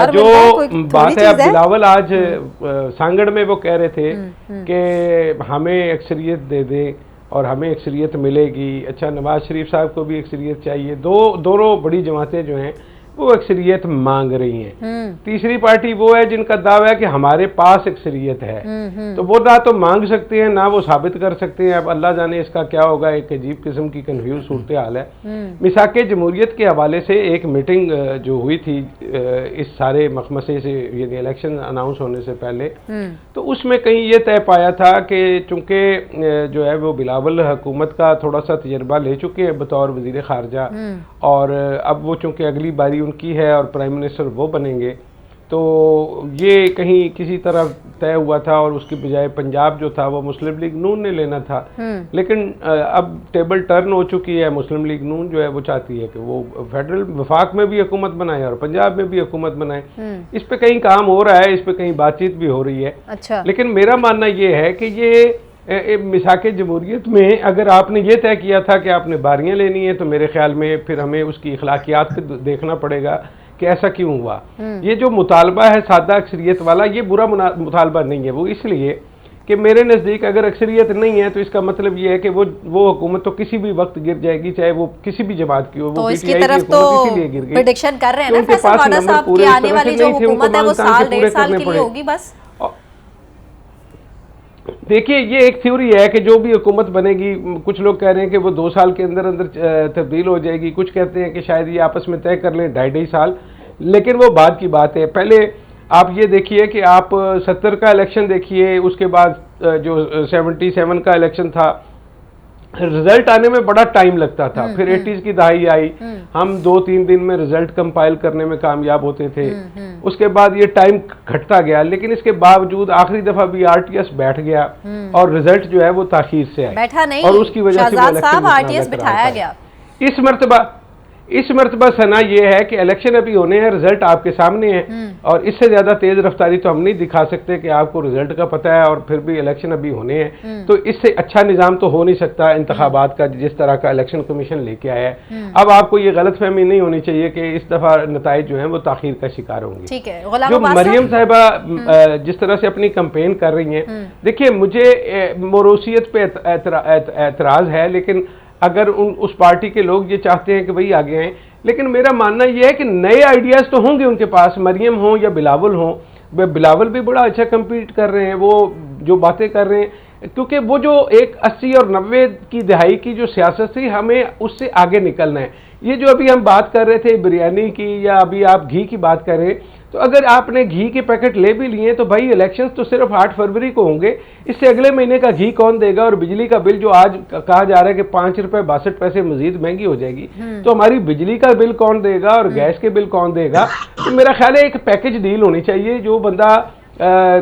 Speaker 3: जो बात है, अब बिलावल आज सांगड़ में वो कह रहे थे कि हमें अक्सरियत दे दें और हमें अक्सरियत मिलेगी। अच्छा, नवाज शरीफ साहब को भी अक्सरियत चाहिए। दोनों बड़ी जमातें जो हैं वो अक्सरियत मांग रही हैं। तीसरी पार्टी वो है जिनका दावा है कि हमारे पास अक्सरियत है। तो वो ना तो मांग सकते हैं ना वो साबित कर सकते हैं। अब अल्लाह जाने इसका क्या होगा, एक अजीब किस्म की कन्फ्यूज सूरत हाल है। मिसाके जमहूरियत के हवाले से एक मीटिंग जो हुई थी इस सारे मखमसे से, यानी इलेक्शन अनाउंस होने से पहले, तो उसमें कहीं ये तय पाया था कि चूंकि जो है वो बिलावल हुकूमत का थोड़ा सा तजर्बा ले चुके हैं बतौर वजीर खारजा, और अब वो चूंकि अगली बारी उनकी है और प्राइम मिनिस्टर वो बनेंगे, तो ये कहीं किसी तरह तय हुआ था और उसकी बजाय पंजाब जो था वो मुस्लिम लीग नून ने लेना था। लेकिन अब टेबल टर्न हो चुकी है। मुस्लिम लीग नून जो है वो चाहती है कि वो फेडरल वफाक में भी हुकूमत बनाए और पंजाब में भी हुकूमत बनाए। इस पे कहीं काम हो रहा है, इस पे कहीं बातचीत भी हो रही है।
Speaker 1: अच्छा।
Speaker 3: लेकिन मेरा मानना ये है कि ये मिसाके जमहूरियत में अगर आपने ये तय किया था कि आपने बारियां लेनी है, तो मेरे ख्याल में फिर हमें उसकी इखलाकियात पे देखना पड़ेगा कि ऐसा क्यों हुआ। ये जो मुतालबा है सादा अक्सरियत वाला, ये बुरा मुतालबा नहीं है। वो इसलिए कि मेरे नज़दीक अगर अक्सरियत नहीं है तो इसका मतलब ये है कि वो हुकूमत तो किसी भी वक्त गिर जाएगी, चाहे वो किसी भी जमात की हो।
Speaker 1: तो इसकी तरफ तो प्रेडिक्शन कर रहे हैं ना फैसल वाडा साहब कि आने वाली जो हुकूमत है वो साल 1.5 साल के लिए होगी बस।
Speaker 3: देखिए ये एक थ्योरी है कि जो भी हुकूमत बनेगी, कुछ लोग कह रहे हैं कि वो 2 साल के अंदर अंदर तब्दील हो जाएगी, कुछ कहते हैं कि शायद ये आपस में तय कर लें 2.5 साल। लेकिन वो बाद की बात है। पहले आप ये देखिए कि आप 70 का इलेक्शन देखिए, उसके बाद जो 77 का इलेक्शन था, रिजल्ट आने में बड़ा टाइम लगता था। फिर 80s की दहाई आई, हम 2-3 दिन में रिजल्ट कंपाइल करने में कामयाब होते थे। उसके बाद ये टाइम घटता गया, लेकिन इसके बावजूद आखिरी दफा भी RTS बैठ गया और रिजल्ट जो है वो ताखीर से आया।
Speaker 1: बैठा नहीं,
Speaker 3: और उसकी वजह से
Speaker 1: साहब RTS बिठाया गया।
Speaker 3: इस मरतबा सना ये है कि इलेक्शन अभी होने हैं, रिजल्ट आपके सामने है और इससे ज्यादा तेज रफ्तारी तो हम नहीं दिखा सकते कि आपको रिजल्ट का पता है और फिर भी इलेक्शन अभी होने हैं। तो इससे अच्छा निजाम तो हो नहीं सकता इंतखाबात का, जिस तरह का इलेक्शन कमीशन लेके आया है। अब आपको ये गलतफहमी नहीं होनी चाहिए कि इस दफा नताइज जो है वो ताखीर का शिकार होंगे।
Speaker 1: ठीक है,
Speaker 3: जो मरियम साहिबा जिस तरह से अपनी कंपेन कर रही हैं, देखिए मुझे मोरूसियत पे एतराज है, लेकिन अगर उस पार्टी के लोग ये चाहते हैं कि भाई आगे आए, लेकिन मेरा मानना यह है कि नए आइडियाज तो होंगे उनके पास, मरियम हो या बिलावल हो। बिलावल भी बड़ा अच्छा compete कर रहे हैं, वो जो बातें कर रहे हैं, क्योंकि वो जो एक 80 और 90 की दहाई की जो सियासत थी, हमें उससे आगे निकलना है। ये जो अभी हम बात कर रहे थे बिरयानी की या अभी आप घी की बात कर रहे हैं, तो अगर आपने घी के पैकेट ले भी लिए तो भाई इलेक्शंस तो सिर्फ 8 फरवरी को होंगे, इससे अगले महीने का घी कौन देगा? और बिजली का बिल जो आज कहा जा रहा है कि 5 रुपए 62 पैसे मजीद महंगी हो जाएगी, तो हमारी बिजली का बिल कौन देगा और गैस के बिल कौन देगा? तो मेरा ख्याल है एक पैकेज डील होनी चाहिए। जो बंदा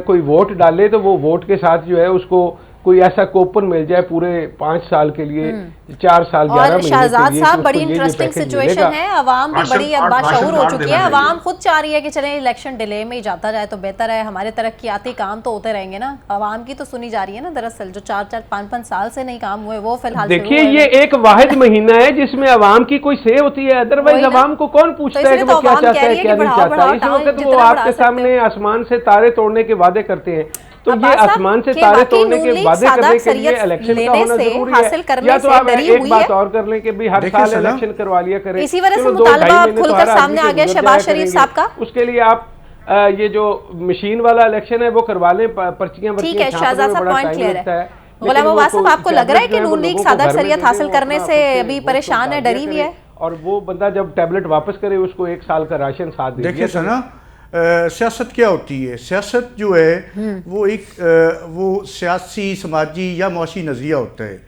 Speaker 3: कोई वोट डाले तो वो वोट के साथ जो है उसको कोई ऐसा कूपन मिल जाए पूरे 5 साल के लिए, 4 साल 11 महीने
Speaker 1: शहजाद साहब, बड़ी इंटरेस्टिंग सिचुएशन है। अवाम भी बड़ी बाशऊर हो चुकी है। अवाम खुद चाह रही है कि चले इलेक्शन डिले में ही जाता जाए तो बेहतर है, हमारे तरक्याती काम तो होते रहेंगे ना। अवाम की तो सुनी जा रही है ना, दरअसल जो 4-4, 5-5 साल से नहीं काम हुए वो फिलहाल
Speaker 3: देखिए ये एक वाहिद महीना है जिसमें अवाम की कोई से होती है, अदरवाइज अवाम को कौन पूछता है कि वो क्या चाहता है क्या नहीं चाहता। इस वक्त वो आपके सामने आसमान से तारे तोड़ने के वादे करते हैं, तो ये आसमान से तारे तोड़ने के वादे करने के लिए इलेक्शन का होना जरूरी है। या तो आप एक बात और कर लें कि भी हर साल इलेक्शन करवा लिया करें,
Speaker 1: इसी वजह से मुतालबा खुलकर सामने आ गया शहबाज शरीफ साहब का।
Speaker 3: उसके लिए आप ये जो मशीन वाला इलेक्शन है वो करवा लें, पर्चियां
Speaker 1: ठीक है, शहजाद साहब पॉइंट क्लियर है। गुलाम अब्बास साहब, आपको लग रहा है कि नून लीग सादा अक्सरियत हासिल करने से अभी परेशान है, डरी हुई है?
Speaker 3: और वो बंदा जब टैबलेट वापस करे उसको 1 साल का राशन साथ दे।
Speaker 2: देखिए सना, सियासत क्या होती है? सियासत जो है वो एक वो सियासी, समाजी या मुआशी नज़रिया होता है,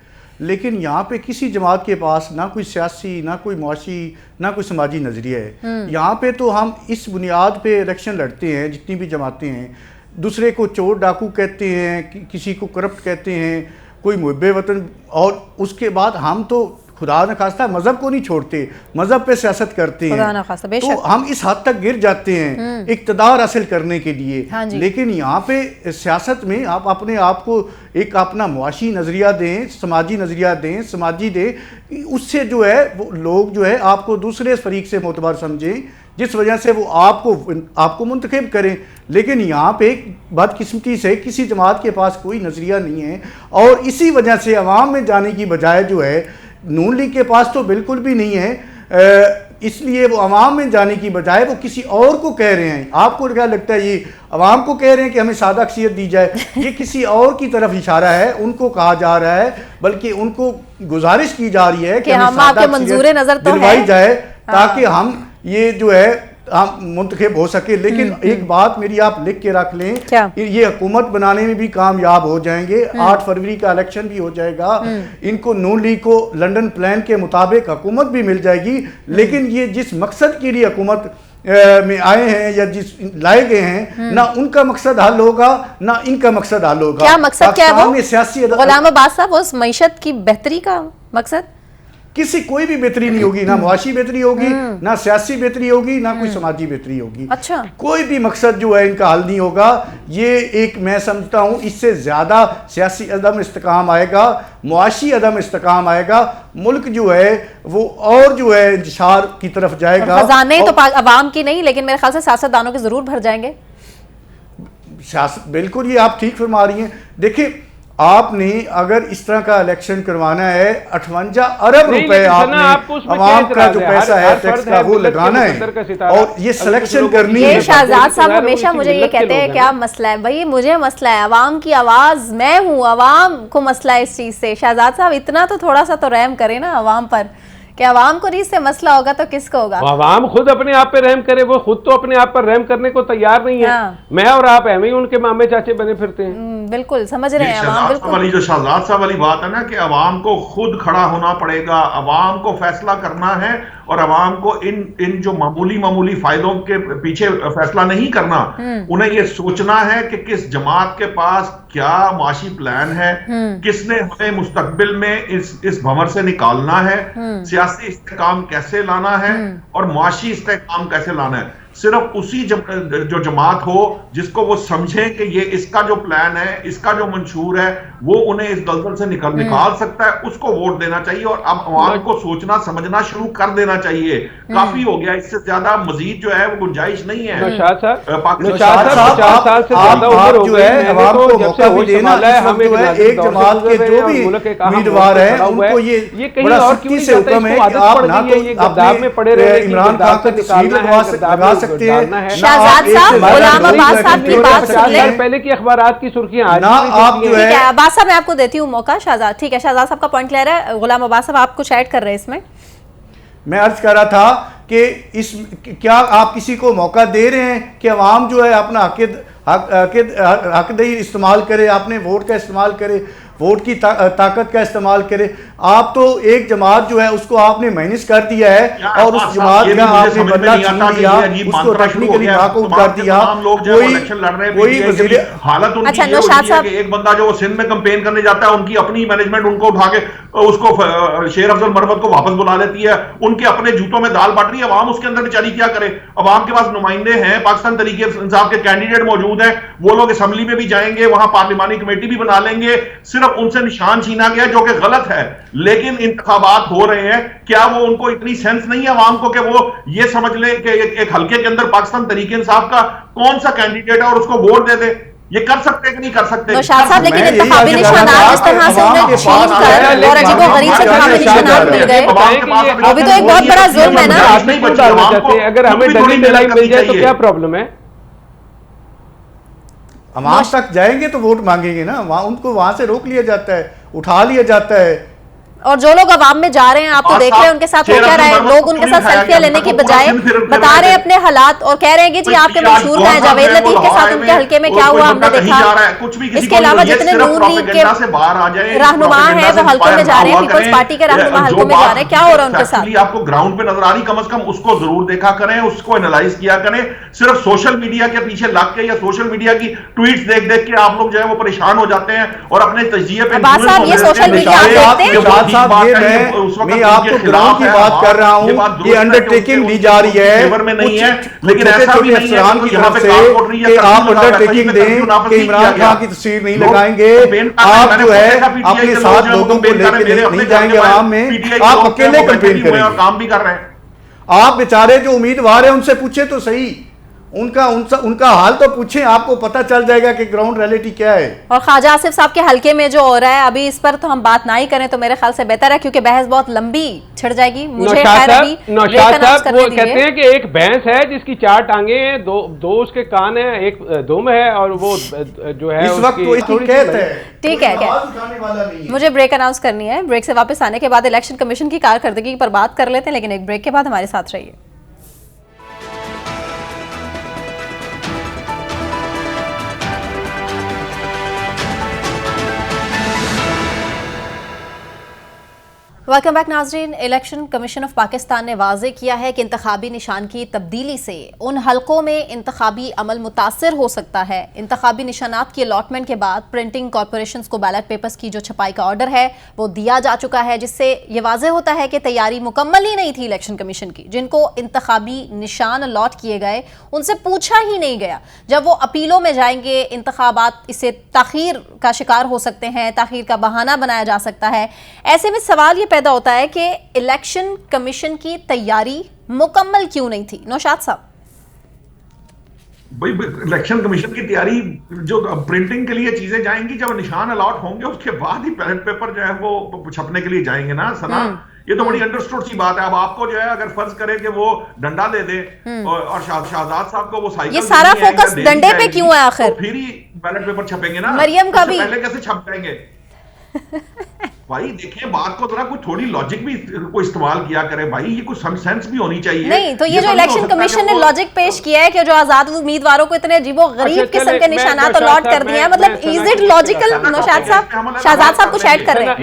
Speaker 2: लेकिन यहाँ पे किसी जमात के पास ना कोई सियासी, ना कोई मुआशी, ना कोई समाजी नज़रिया है। यहाँ पे तो हम इस बुनियाद पे इलेक्शन लड़ते हैं, जितनी भी जमातें हैं, दूसरे को चोर डाकू कहते हैं, किसी को करप्ट कहते हैं, कोई मुहब्बे वतन, और उसके बाद हम तो खुदा न खास्ता मजहब को नहीं छोड़ते, मजहब पे सियासत करते हैं, तो हम इस हद तक गिर जाते हैं इक्तदार हासिल करने के लिए।
Speaker 1: हाँ,
Speaker 2: लेकिन यहाँ पे सियासत में आप अपने आप को एक अपना मुआशी नज़रिया दें, समाजी नज़रिया दें, समाजी दें, उससे जो है वो लोग जो है आपको दूसरे फरीक से मोतबर समझें, जिस वजह से वो आपको मुंतखब करें। लेकिन यहाँ पे बदकिस्मती से किसी जमात के पास कोई नज़रिया नहीं है, और इसी वजह से अवाम में जाने की बजाय जो है नून लीग के पास तो बिल्कुल भी नहीं है, इसलिए वो अवाम में जाने की बजाय वो किसी और को कह रहे हैं। आपको क्या लगता है ये अवाम को कह रहे हैं कि हमें सादा अक्सियत दी जाए? ये किसी और की तरफ इशारा है, उनको कहा जा रहा है, बल्कि उनको गुजारिश की जा रही है कि हमें सादा अक्सियत दिलवाई जाए ताकि हम ये जो है हम मुंतखब हो सके। लेकिन एक बात मेरी आप लिख के रख लें, ये हुकूमत बनाने में भी कामयाब हो जाएंगे। 8 फरवरी का इलेक्शन भी हो जाएगा, इनको नून लीग को लंदन प्लान के मुताबिक हुकूमत भी मिल जाएगी। लेकिन ये जिस मकसद के लिए हुकूमत में आए हैं या जिस लाए गए हैं, ना उनका मकसद हल होगा ना इनका मकसद हल होगा।
Speaker 1: क्या मकसद क्या है वो?
Speaker 2: सियासी
Speaker 1: गुलाम अब्बास साहब, उस मईशत की बेहतरी का मकसद
Speaker 2: किसी कोई भी बेहतरी नहीं होगी, ना मुआशी बेहतरी होगी, ना सियासी बेहतरी होगी, ना कोई समाजी बेहतरी होगी।
Speaker 1: अच्छा,
Speaker 2: कोई भी मकसद जो है इनका हल नहीं होगा। ये एक मैं समझता हूँ इससे ज़्यादा सियासी अदम इस्तेकाम आएगा, मुआशी अदम इस्तेकाम आएगा, मुल्क जो है वो और जो है इंतशार की तरफ जाएगा।
Speaker 1: खजाने तो अवाम की नहीं, लेकिन मेरे ख्याल से सियासतदानों के ज़रूर भर जाएंगे।
Speaker 2: सियासत बिल्कुल, ये आप ठीक फरमा रही हैं। देखिए आपने अगर इस तरह का इलेक्शन करवाना है, 58 अरब रुपए आपने आवाम का जो पैसा है टैक्स का वो लगाना है, और ये सिलेक्शन करनी है।
Speaker 1: शहजाद साहब हमेशा मुझे ये कहते हैं क्या मसला है? भाई मुझे मसला है, अवाम की आवाज मैं हूँ, अवाम को मसला है इस चीज से। शहजाद साहब इतना तो थोड़ा सा तो रहम करें ना अवाम पर, कि अवाम को इससे मसला होगा तो किसको होगा?
Speaker 3: अवाम खुद अपने आप पे रहम करे, वो खुद तो अपने आप पर रहम करने को तैयार नहीं है। हाँ। मैं और आप ऐसे ही उनके मामे चाचे बने फिरते हैं।
Speaker 1: बिल्कुल समझ रहे हैं अवाम। बिल्कुल
Speaker 5: वाली जो शहजाद साहब वाली बात है ना कि अवाम को खुद खड़ा होना पड़ेगा, अवाम को फैसला करना है और अवाम को इन जो मामूली फायदों के पीछे फैसला नहीं करना, उन्हें ये सोचना है कि किस जमात के पास क्या माशी प्लान है, किसने हमें मुस्तकबिल में इस भंवर से निकालना है, सियासी इस्तेकाम कैसे लाना है और माशी इस्तेकाम कैसे लाना है। सिर्फ उसी जो जमात हो जिसको वो समझे कि ये इसका जो प्लान है, इसका जो मंशूर है, वो उन्हें इस दलदल से निकाल सकता है, उसको वोट देना चाहिए। और अब अवाम को सोचना समझना शुरू कर देना चाहिए। काफी हो गया, इससे ज्यादा मजीद जो है वो गुंजाइश नहीं है।
Speaker 2: एक जमात के जो भी उम्मीदवार है उनको ये बड़ा सख्ती से हुक्म है कि आप ना तो इमरान खान का तस्वीर लगा सकते हैं,
Speaker 1: शहजाद साहब, गुलाम अब्बास साहब की बात सुन लें।
Speaker 3: पहले की अखबारात की सुर्खियां
Speaker 2: ना आप जो है
Speaker 1: अब्बास साहब, मैं आपको देती हूँ मौका। शहजाद, ठीक है, शहजाद साहब का पॉइंट क्लियर है। गुलाम अब्बास साहब, आप कुछ ऐड कर रहे हैं इसमें?
Speaker 2: मैं अर्ज कर रहा था कि क्या आप किसी को मौका दे रहे हैं कि अवाम जो है अपना हकदही इस्तेमाल करे, अपने वोट का इस्तेमाल करे, वोट की ताकत का इस्तेमाल करे? आप तो एक जमात जो है उसको आपने माइनस कर दिया है और उस जमात का आपने बदला छीन लिया, उसको टेक्निकली नॉकआउट कर दिया।
Speaker 5: हालत उनकी ये होती है कि एक बंदा जो सिंध में कैंपेन करने जाता है, उनकी अपनी मैनेजमेंट उनको उठा के उसको शेर अफजल मरवत को वापस बुला लेती है, उनके अपने जूतों में दाल बांट रही है। अवाम उसके अंदर बेचारी क्या करे? अवाम के पास नुमाइंदे हैं, पाकिस्तान तरीके इंसाफ के कैंडिडेट मौजूद हैं, वो लोग असेंबली में भी जाएंगे, वहां पार्लिमानी कमेटी भी बना लेंगे। सिर्फ उनसे निशान छीना गया जो कि गलत है, लेकिन इंतखाबात हो रहे हैं। क्या वो उनको इतनी सेंस नहीं है अवाम को कि वो ये समझ ले कि एक हल्के के अंदर पाकिस्तान तरीके इंसाफ का कौन सा कैंडिडेट है और उसको वोट दे दे? ये कर सकते हैं कि नहीं कर सकते?
Speaker 1: नौशाद साहब, लेकिन इंतखाबी निशानात जिस तरह से उन्हें छीन कर और अजीबोगरीब से इंतखाबी निशानात मिल गए, वो भी तो एक बहुत बड़ा जुल्म है ना।
Speaker 3: अगर हमें डमी मिलाई मिल जाए तो क्या प्रॉब्लम है?
Speaker 2: अवाम तक जाएंगे तो वोट मांगेंगे ना, उनको वहां से रोक लिया जाता है, उठा लिया जाता है।
Speaker 1: और जो लोग अवाम में जा रहे हैं, आप तो देख रहे हैं उनके साथ हो क्या रहा है। लोग उनके साथ सेल्फियां लेने की बजाय बता रहे हैं अपने हालात और कह रहे हैं कि जी आपके मंशूर में जावेद लतीफ के साथ उनके हल्के में क्या हुआ हमने देखा। इसके अलावा जितने नून लीग के रहनुमा है वो हल्कों में जा रहे हैं, पीपल्स पार्टी के रहनुमा हल्कों में जा रहे हैं, क्या हो रहा है उनके साथ?
Speaker 5: आपको ग्राउंड पे नजर आ रही, कम से कम उसको जरूर देखा करें, उसको एनालाइज किया करें। सिर्फ सोशल मीडिया के पीछे लग के या सोशल मीडिया की ट्वीट्स देख देख के आप लोग जो है वो परेशान हो जाते हैं और अपने तजिए पे।
Speaker 1: ये सोशल मीडिया आप देखते हैं?
Speaker 2: मैं आपको ग्राउंड की बात कर रहा हूं, ये अंडरटेकिंग ली जा रही है
Speaker 5: नहीं है, लेकिन ऐसा भी नहीं है
Speaker 2: की तरफ से कि आप अंडरटेकिंग दें कि इमरान खान की तस्वीर नहीं लगाएंगे। आप जो है अपने साथ लोगों को लेकर नहीं जाएंगे आवाम में, आप अकेले कैंपेन करेंगे और
Speaker 5: काम भी कर रहे हैं।
Speaker 2: आप बेचारे जो उम्मीदवार है उनसे पूछे तो सही, उनका हाल तो पूछें, आपको पता चल जाएगा कि ग्राउंड रियलिटी क्या है।
Speaker 1: और ख्वाजा आसिफ साहब के हल्के में जो हो रहा है अभी, इस पर तो हम बात ना ही करें तो मेरे ख्याल से बेहतर है, क्योंकि बहस बहुत लंबी छिड़ जाएगी। मुझे
Speaker 3: नौशाद साहब वो कहते हैं कि एक भैंस है जिसकी 4 टांगे हैं, दो उसके कान है, एक दुम है, और वो जो है
Speaker 2: इस वक्त तो कहते हैं।
Speaker 1: ठीक है, मुझे ब्रेक अनाउंस करनी है। ब्रेक से वापस आने के बाद इलेक्शन कमीशन की कारकर्दगी पर बात कर लेते हैं, लेकिन एक ब्रेक के बाद हमारे साथ रहिए। वेलकम बैक नाजरीन। इलेक्शन कमीशन ऑफ पाकिस्तान ने वाजे किया है कि इंतखाबी निशान की तब्दीली से उन हलकों में इंतखाबी अमल मुतासर हो सकता है। इंतखाबी निशानात की अलॉटमेंट के बाद प्रिंटिंग कॉरपोरेशंस को बैलेट पेपर्स की जो छपाई का ऑर्डर है वो दिया जा चुका है, जिससे ये वाजे होता है कि तैयारी मुकम्मल ही नहीं थी इलेक्शन कमीशन की। जिनको इंतखाबी निशान अलॉट किए गए उनसे पूछा ही नहीं गया। जब वो अपीलों में जाएंगे, इंतखाबात इससे ताखीर का शिकार हो सकते हैं, ताखीर का बहाना बनाया जा सकता है। ऐसे में सवाल ये पैदा होता है कि इलेक्शन कमीशन की तैयारी मुकम्मल क्यों नहीं थी? नौशाद साहब,
Speaker 5: भाई इलेक्शन कमीशन की तैयारी, जो प्रिंटिंग के लिए चीजें जाएंगी, जब निशान अलॉट होंगे उसके बाद ही बैलेट पेपर जो है वो छपने के लिए जाएंगे ना सना। ये तो बड़ी अंडरस्टूड सी बात है। अब आपको जो है अगर फर्ज करे कि वो डंडा दे दे और शहजाद साहब को वो साइकिल,
Speaker 1: ये सारा फोकस डंडे पे क्यों है आखिर?
Speaker 5: तो फिर ही बैलेट पेपर छपेंगे ना।
Speaker 1: मरियम का भी
Speaker 5: पहले कैसे छप जाएंगे? भाई देखें बात को जरा, कुछ थोड़ी लॉजिक भी को इस्तेमाल किया करे भाई, ये कुछ सेंस भी होनी चाहिए।
Speaker 1: नहीं तो ये जो इलेक्शन कमीशन ने लॉजिक पेश किया है कि जो आजाद उम्मीदवारों को इतने अजीबो गरीब किस्म के निशानात अलॉट कर दिए हैं, मतलब इज इट लॉजिकल? नौशाद साहब, शहजाद साहब कुछ ऐड कर रहे हैं।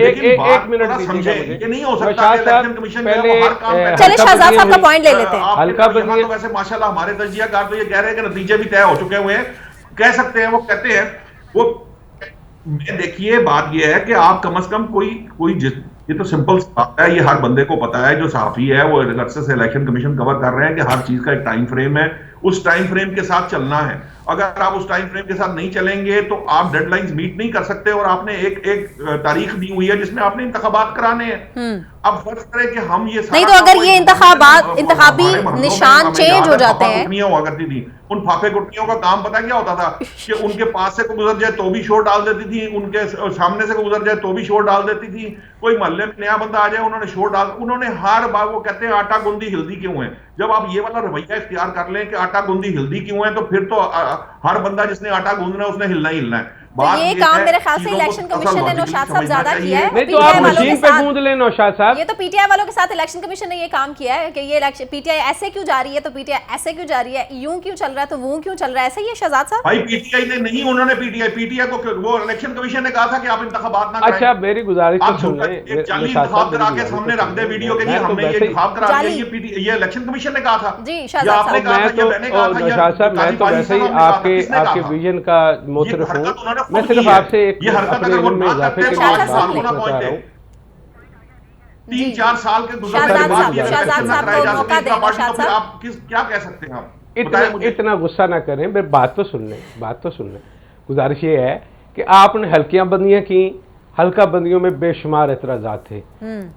Speaker 3: एक मिनट दीजिएगा मुझे।
Speaker 5: ये नहीं हो सकता कि इलेक्शन कमीशन जो है वो हर काम पे-
Speaker 1: चले शहजाद साहब का पॉइंट ले लेते हैं।
Speaker 5: हल्का बनिए। तो वैसे माशाल्लाह हमारे तजियाकार तो ये कह रहे हैं कि नतीजे भी तय हो चुके हुए हैं, कह सकते हैं, वो कहते हैं वो। देखिए बात ये है कि आप कम से कम कोई ये तो सिंपल बात है, ये हर बंदे को पता है, जो सहाफी है वो अरसे से इलेक्शन कमीशन कवर कर रहे हैं कि हर चीज का एक टाइम फ्रेम है, उस टाइम फ्रेम के साथ चलना है। अगर आप उस टाइम फ्रेम के साथ नहीं चलेंगे तो आप डेडलाइंस मीट नहीं कर सकते, और आपने एक तारीख दी हुई है जिसमें आपने इंतखाबात कराने हैं। अब फर्ज करें कि हम ये
Speaker 1: नहीं तो अगर ये इंतखाबी निशान चेंज हो जाते हैं,
Speaker 5: हुआ करती थी, उन फाफे गुटनियों का काम पता क्या होता था कि उनके पास से कोई गुजर जाए तो भी शोर डाल देती थी, उनके सामने से कोई गुजर जाए तो भी शोर डाल देती थी, कोई मोहल्ले में नया बंदा आ जाए उन्होंने शोर डाल, उन्होंने हर बार, वो कहते हैं आटा गूंदी हिल्दी क्यों है। जब आप ये वाला रवैया इख्तियार कर लें कि आटा गूंदी हिल्दी क्यों है, तो फिर तो हर बंदा जिसने आटा गूंदना है उसने हिलना ही हिलना है।
Speaker 1: तो ये काम मेरे ख्याल से इलेक्शन कमीशन ने नौशाद साहब ज्यादा किया है।
Speaker 3: नहीं तो आप मशीन पे गूंद लें नौशाद साहब।
Speaker 1: ये तो पीटीआई वालों के साथ इलेक्शन कमीशन ने ये काम किया है कि ये इलेक्शन पीटीआई ऐसे क्यों जा रही है, तो पीटीआई ऐसे क्यों जा रही है, यूं क्यों चल रहा है तो वो क्यों चल रहा है, ऐसे ही है शहजाद साहब?
Speaker 5: भाई पीटीआई ने नहीं, उन्होंने पीटीआई को वो इलेक्शन कमिशन ने कहा था कि आप इंतखाबात ना करें।
Speaker 3: अच्छा मेरी गुजारिश तो सुन लें,
Speaker 5: एक जाली इंतखाब करा के सामने रख दे वीडियो के लिए, हमने ये इंतखाब करा दिया, ये इलेक्शन कमीशन ने कहा था
Speaker 1: जी शहजाद साहब।
Speaker 3: नौशाद साहब मैं तो वैसे ही आपके विजन का मोतरफ हूँ, मैं सिर्फ आपसे
Speaker 5: ये हरकत अगर वो ना करते हैं 5 साल होना पहुंचे 3-4 साल के गुजरने के बाद ये
Speaker 1: शहजाद साहब को मौका दें। शहजाद साहब
Speaker 5: आप क्या कह सकते हैं? आप
Speaker 3: इतना गुस्सा ना करें, मेरी बात तो सुन लें। गुजारिश ये है कि आपने हल्कियां बंदियां की, हल्का बंदियों में बेशुमार एतराज़ात थे,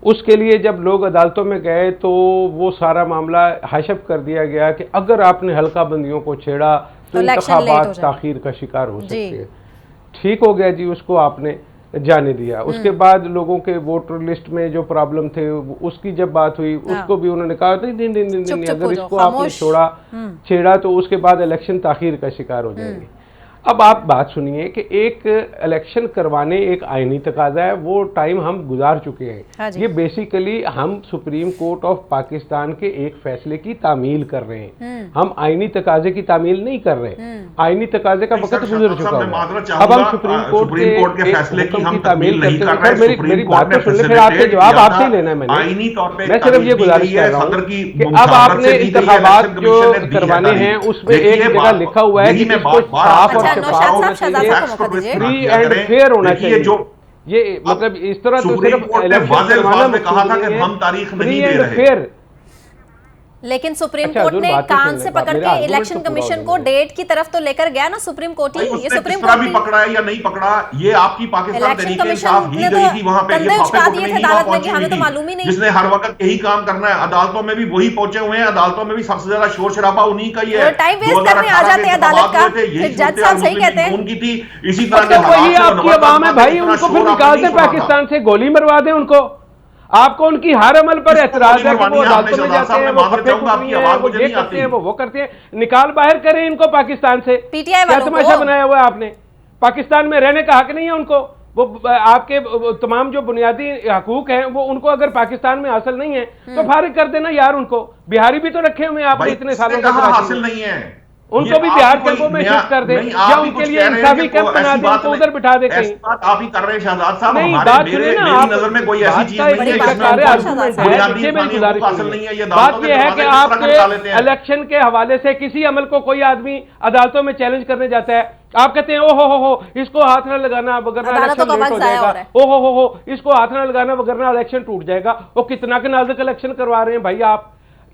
Speaker 3: उसके लिए जब लोग अदालतों में गए तो वो सारा मामला हशप कर दिया गया कि अगर आपने हल्का बंदियों को छेड़ा तो इंतखाबात ताखीर का शिकार हो सकते हैं। ठीक हो गया जी, उसको आपने जाने दिया। उसके बाद लोगों के वोटर लिस्ट में जो प्रॉब्लम थे उसकी जब बात हुई, उसको भी उन्होंने कहा नहीं, अगर इसको आपने छेड़ा तो उसके बाद इलेक्शन ताखीर का शिकार हो जाएंगे। अब आप बात सुनिए कि एक इलेक्शन करवाने एक आईनी तकाजा है, वो टाइम हम गुजार चुके हैं।
Speaker 1: हाँ
Speaker 3: ये बेसिकली हम सुप्रीम कोर्ट ऑफ पाकिस्तान के एक फैसले की तामील कर रहे हैं, हम आईनी तकाजे की तामील नहीं कर रहे। आईनी तकाजे का वक्त गुजर चुका है, अब हम सुप्रीम कोर्ट के फैसले की हम तामील नहीं कर रहे। मेरी बात तो सुन ले, फिर आपसे जवाब आपसे ही लेना है। मैं सिर्फ ये गुजारिश कर रहा हूँ कि अब आपने इंतखाबात जो करवाने हैं उसमें एक जगह लिखा हुआ है कि इसको साफ और फ्री एंड फेयर होना चाहिए। ये मतलब इस तरह तो सिर्फ इलेक्शन करवाना
Speaker 5: कहा था कि हम तारीख नहीं दे रहे,
Speaker 3: फेयर।
Speaker 1: लेकिन सुप्रीम कोर्ट ने कान से पकड़ के इलेक्शन कमीशन को डेट की तरफ तो लेकर गया ना सुप्रीम कोर्ट ही। ये सुप्रीम कोर्ट
Speaker 5: भी पकड़ा है या नहीं पकड़ा, ये आपकी पाकिस्तान तरीके इंसाफ ही गई थी वहां पे, ये
Speaker 1: हमें तो मालूम ही नहीं,
Speaker 5: जिसने हर वक्त यही काम करना है। अदालतों में भी वही पहुंचे हुए हैं, अदालतों में भी सबसे ज्यादा शोर शराबा उन्हीं का ही है।
Speaker 1: टाइम वेस्ट करने आ जाते हैं अदालत का, जज साहब सही कहते हैं
Speaker 5: उनकी थी। इसी तरह
Speaker 3: वही आपकी आवाम है भाई, उनको फिर निकाल दे पाकिस्तान से, गोली मरवा दे उनको। आपको उनकी हर अमल पर एतराज है कि वो अदालतों में जाते हैं, वो फतेह कुटनी है, वो ये करते हैं, वो करते हैं। निकाल बाहर करें इनको पाकिस्तान से। क्या तमाशा बनाया हुआ है आपने? पाकिस्तान में रहने का हक नहीं है उनको। वो आपके तमाम जो बुनियादी हकूक हैं वो उनको अगर पाकिस्तान में हासिल नहीं है तो फारिग कर देना यार उनको। बिहारी भी तो रखे हुए आपने इतने सालों से,
Speaker 5: हासिल नहीं है
Speaker 3: उनको भी बिहार कैंपों में शिफ्ट कर दे या उनके लिए इंसाफी कैंप बना दे, उनको उधर बिठा दे कहीं।
Speaker 5: आप ही कर रहे हैं शहजाद साहब।
Speaker 3: नहीं बात सुनिए ना, आप
Speaker 5: नजर में कोई ऐसी चीज नहीं है,
Speaker 3: बात यह है कि आपके इलेक्शन के हवाले से किसी अमल को कोई आदमी अदालतों में चैलेंज करने जाता है, आप कहते हैं ओ हो इसको हाथ न लगाना वगरना इलेक्शन लेट हो जाएगा, ओ हो इसको हाथ न लगाना वगरना इलेक्शन टूट जाएगा। वो कितना के नाजुक इलेक्शन करवा रहे हैं भाई आप।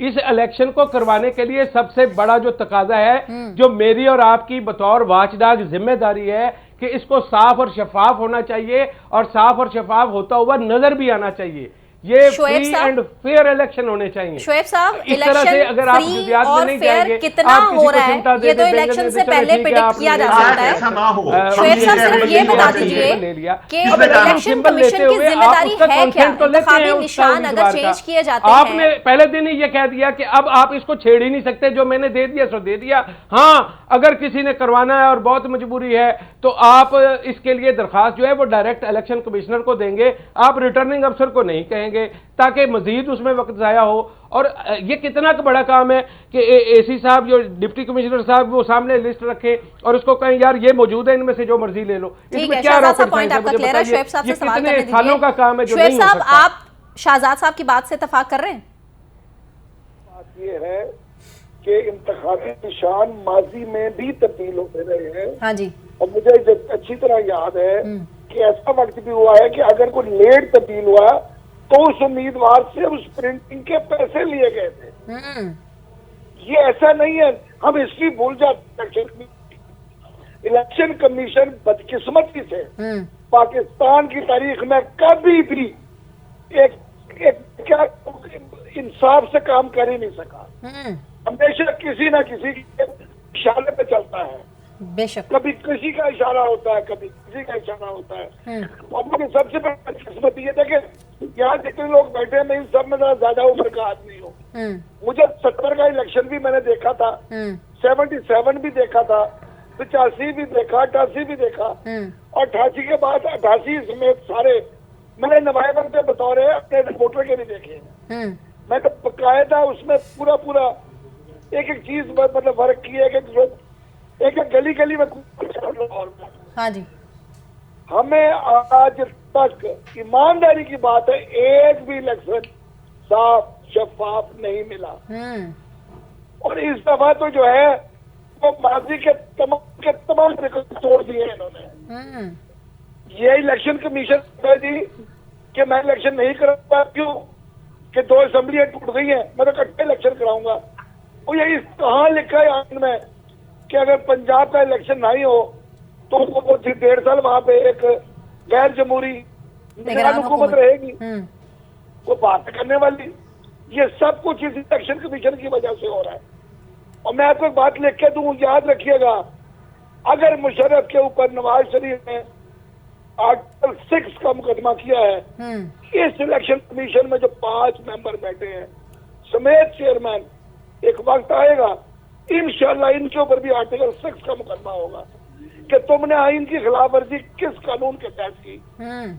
Speaker 3: इस इलेक्शन को करवाने के लिए सबसे बड़ा जो तकाजा है, जो मेरी और आपकी बतौर वाचडाग जिम्मेदारी है कि इसको साफ और शफाफ होना चाहिए और साफ और शफाफ होता हुआ नजर भी आना चाहिए। ये
Speaker 1: शोएब
Speaker 3: फ्री
Speaker 1: साहब-
Speaker 3: एंड फेयर इलेक्शन होने चाहिए।
Speaker 1: शोएब साहब,
Speaker 3: इस तरह से
Speaker 1: इलेक्शन
Speaker 3: अगर आप
Speaker 1: फ्री
Speaker 3: जद्दियात में
Speaker 1: और
Speaker 3: नहीं
Speaker 1: फेयर
Speaker 3: जाएंगे,
Speaker 1: कितना
Speaker 3: आप किसी
Speaker 1: हो
Speaker 3: को
Speaker 1: रहा है,
Speaker 3: चिंता दे
Speaker 1: ये तो
Speaker 3: देंगे,
Speaker 1: इलेक्शन
Speaker 3: देंगे,
Speaker 1: से
Speaker 3: चलो
Speaker 1: पहले
Speaker 3: ठीक है,
Speaker 1: प्रेडिक्ट
Speaker 3: आपने
Speaker 1: किया जा
Speaker 3: ये
Speaker 1: सकता है।
Speaker 5: ऐसा ना हो।
Speaker 1: शोएब साहब, सिर्फ ये बता दीजिए
Speaker 3: ले लिया
Speaker 1: कि
Speaker 5: किसने कहा?
Speaker 1: इलेक्शन
Speaker 3: सिंबल
Speaker 1: कमीशन
Speaker 3: लेते
Speaker 1: की
Speaker 3: हुए आप
Speaker 1: जिम्मेदारी
Speaker 3: उसका
Speaker 1: है क्या?
Speaker 3: consent तो लेते हैं
Speaker 1: इंतखाबी
Speaker 3: उसका
Speaker 1: निशान अगर
Speaker 3: उम्मीदवार का।
Speaker 1: चेंज किए जाते
Speaker 3: आपने
Speaker 1: हैं,
Speaker 3: पहले दिन ही ये कह दिया कि अब आप इसको छेड़ ही नहीं सकते, जो मैंने दे दिया सो दे दिया। हाँ, अगर किसी ने करवाना है और बहुत मजबूरी है तो आप इसके लिए दरखास्त जो है वो डायरेक्ट इलेक्शन कमिश्नर को देंगे, आप रिटर्निंग अफसर को नहीं कहेंगे, ताकि मजीद उसमें वक्त जाया हो। और ये कितना का बड़ा काम है कि एसी साहब जो डिप्टी कमिश्नर साहब वो सामने लिस्ट रखे और उसको कहें यार ये मौजूद है, इनमें से जो मर्जी ले लो।
Speaker 1: ठीक
Speaker 3: इसमें
Speaker 1: है,
Speaker 3: क्या
Speaker 1: शहजाद साहब
Speaker 3: रॉकेट
Speaker 1: पॉइंट
Speaker 3: साइंस है?
Speaker 1: आपका
Speaker 3: मुझे
Speaker 1: क्लियर है।
Speaker 3: बताइए,
Speaker 1: शोएब साहब से
Speaker 3: ये
Speaker 1: सवाल
Speaker 3: कितने
Speaker 1: करने
Speaker 3: सालों का काम है जो
Speaker 1: दीजिए।
Speaker 3: नहीं
Speaker 1: शोएब
Speaker 3: हो
Speaker 1: साहब,
Speaker 3: सकता।
Speaker 1: आप शहजाद साहब की बात से इत्तेफाक कर रहे हैं?
Speaker 4: बात ये है कि इंतखाबी निशान माजी में भी तब्दील होते रहे हैं,
Speaker 1: हाँ जी।
Speaker 4: और मुझे अच्छी तरह याद है कि ऐसा वक्त भी हुआ है कि अगर कोई लेट तब्दील हुआ तो उस उम्मीदवार से उस प्रिंटिंग के पैसे लिए गए थे। ये ऐसा नहीं है, हम हिस्ट्री भूल जाते। इलेक्शन कमीशन बदकिस्मती से पाकिस्तान की तारीख में कभी भी एक क्या इंसाफ से काम कर ही नहीं सका। हमेशा किसी ना किसी के इशारे पे चलता है,
Speaker 1: बेशक।
Speaker 4: कभी किसी का इशारा होता है, कभी किसी का इशारा होता है। और मुझे सबसे बड़ी किस्मत ये देखे, यहाँ जितने लोग बैठे हैं, मैं इन सब में ज्यादा उम्र का आदमी हूँ। मुझे 70 का इलेक्शन भी मैंने देखा था, 77 भी देखा था, 85 भी देखा, 88 भी देखा, और 88 के बाद 88 समेत सारे मैंने नुमाइंदों के बतौर अपने रिपोर्टर के भी देखे। मैं तो बकायदा उसमें पूरा एक एक चीज मतलब वर्क की है कि एक गली गली में।
Speaker 1: हाँ जी।
Speaker 4: हमें आज तक ईमानदारी की बात है, एक भी इलेक्शन साफ शफाफ नहीं मिला। और इस दफा तो जो है वो माजी के तमाम रिकॉर्ड तोड़ दिए इन्होंने। ये इलेक्शन कमीशन है जी कि मैं इलेक्शन नहीं करूंगा, क्यों कि 2 असेंबलियां टूट गई हैं, मैं तो इकट्ठे इलेक्शन कराऊंगा। और ये कहाँ लिखा है आइन में कि अगर पंजाब का इलेक्शन नहीं हो तो वो 1.5 साल वहां पे एक गैर जमहूरी निगरान हुकूमत रहेगी। वो बात करने वाली, ये सब कुछ इस इलेक्शन कमीशन की वजह से हो रहा है। और मैं आपको एक बात लिख के दूं, याद रखिएगा, अगर मुशर्रफ के ऊपर नवाज शरीफ ने आर्टिकल 6 का मुकदमा किया है, इस इलेक्शन कमीशन में जो 5 मेंबर बैठे हैं समेत चेयरमैन, एक वक्त आएगा इंशाल्लाह इनके ऊपर भी आर्टिकल 6 का मुकदमा होगा कि तुमने आइन की खिलाफ वर्जी किस कानून के तहत की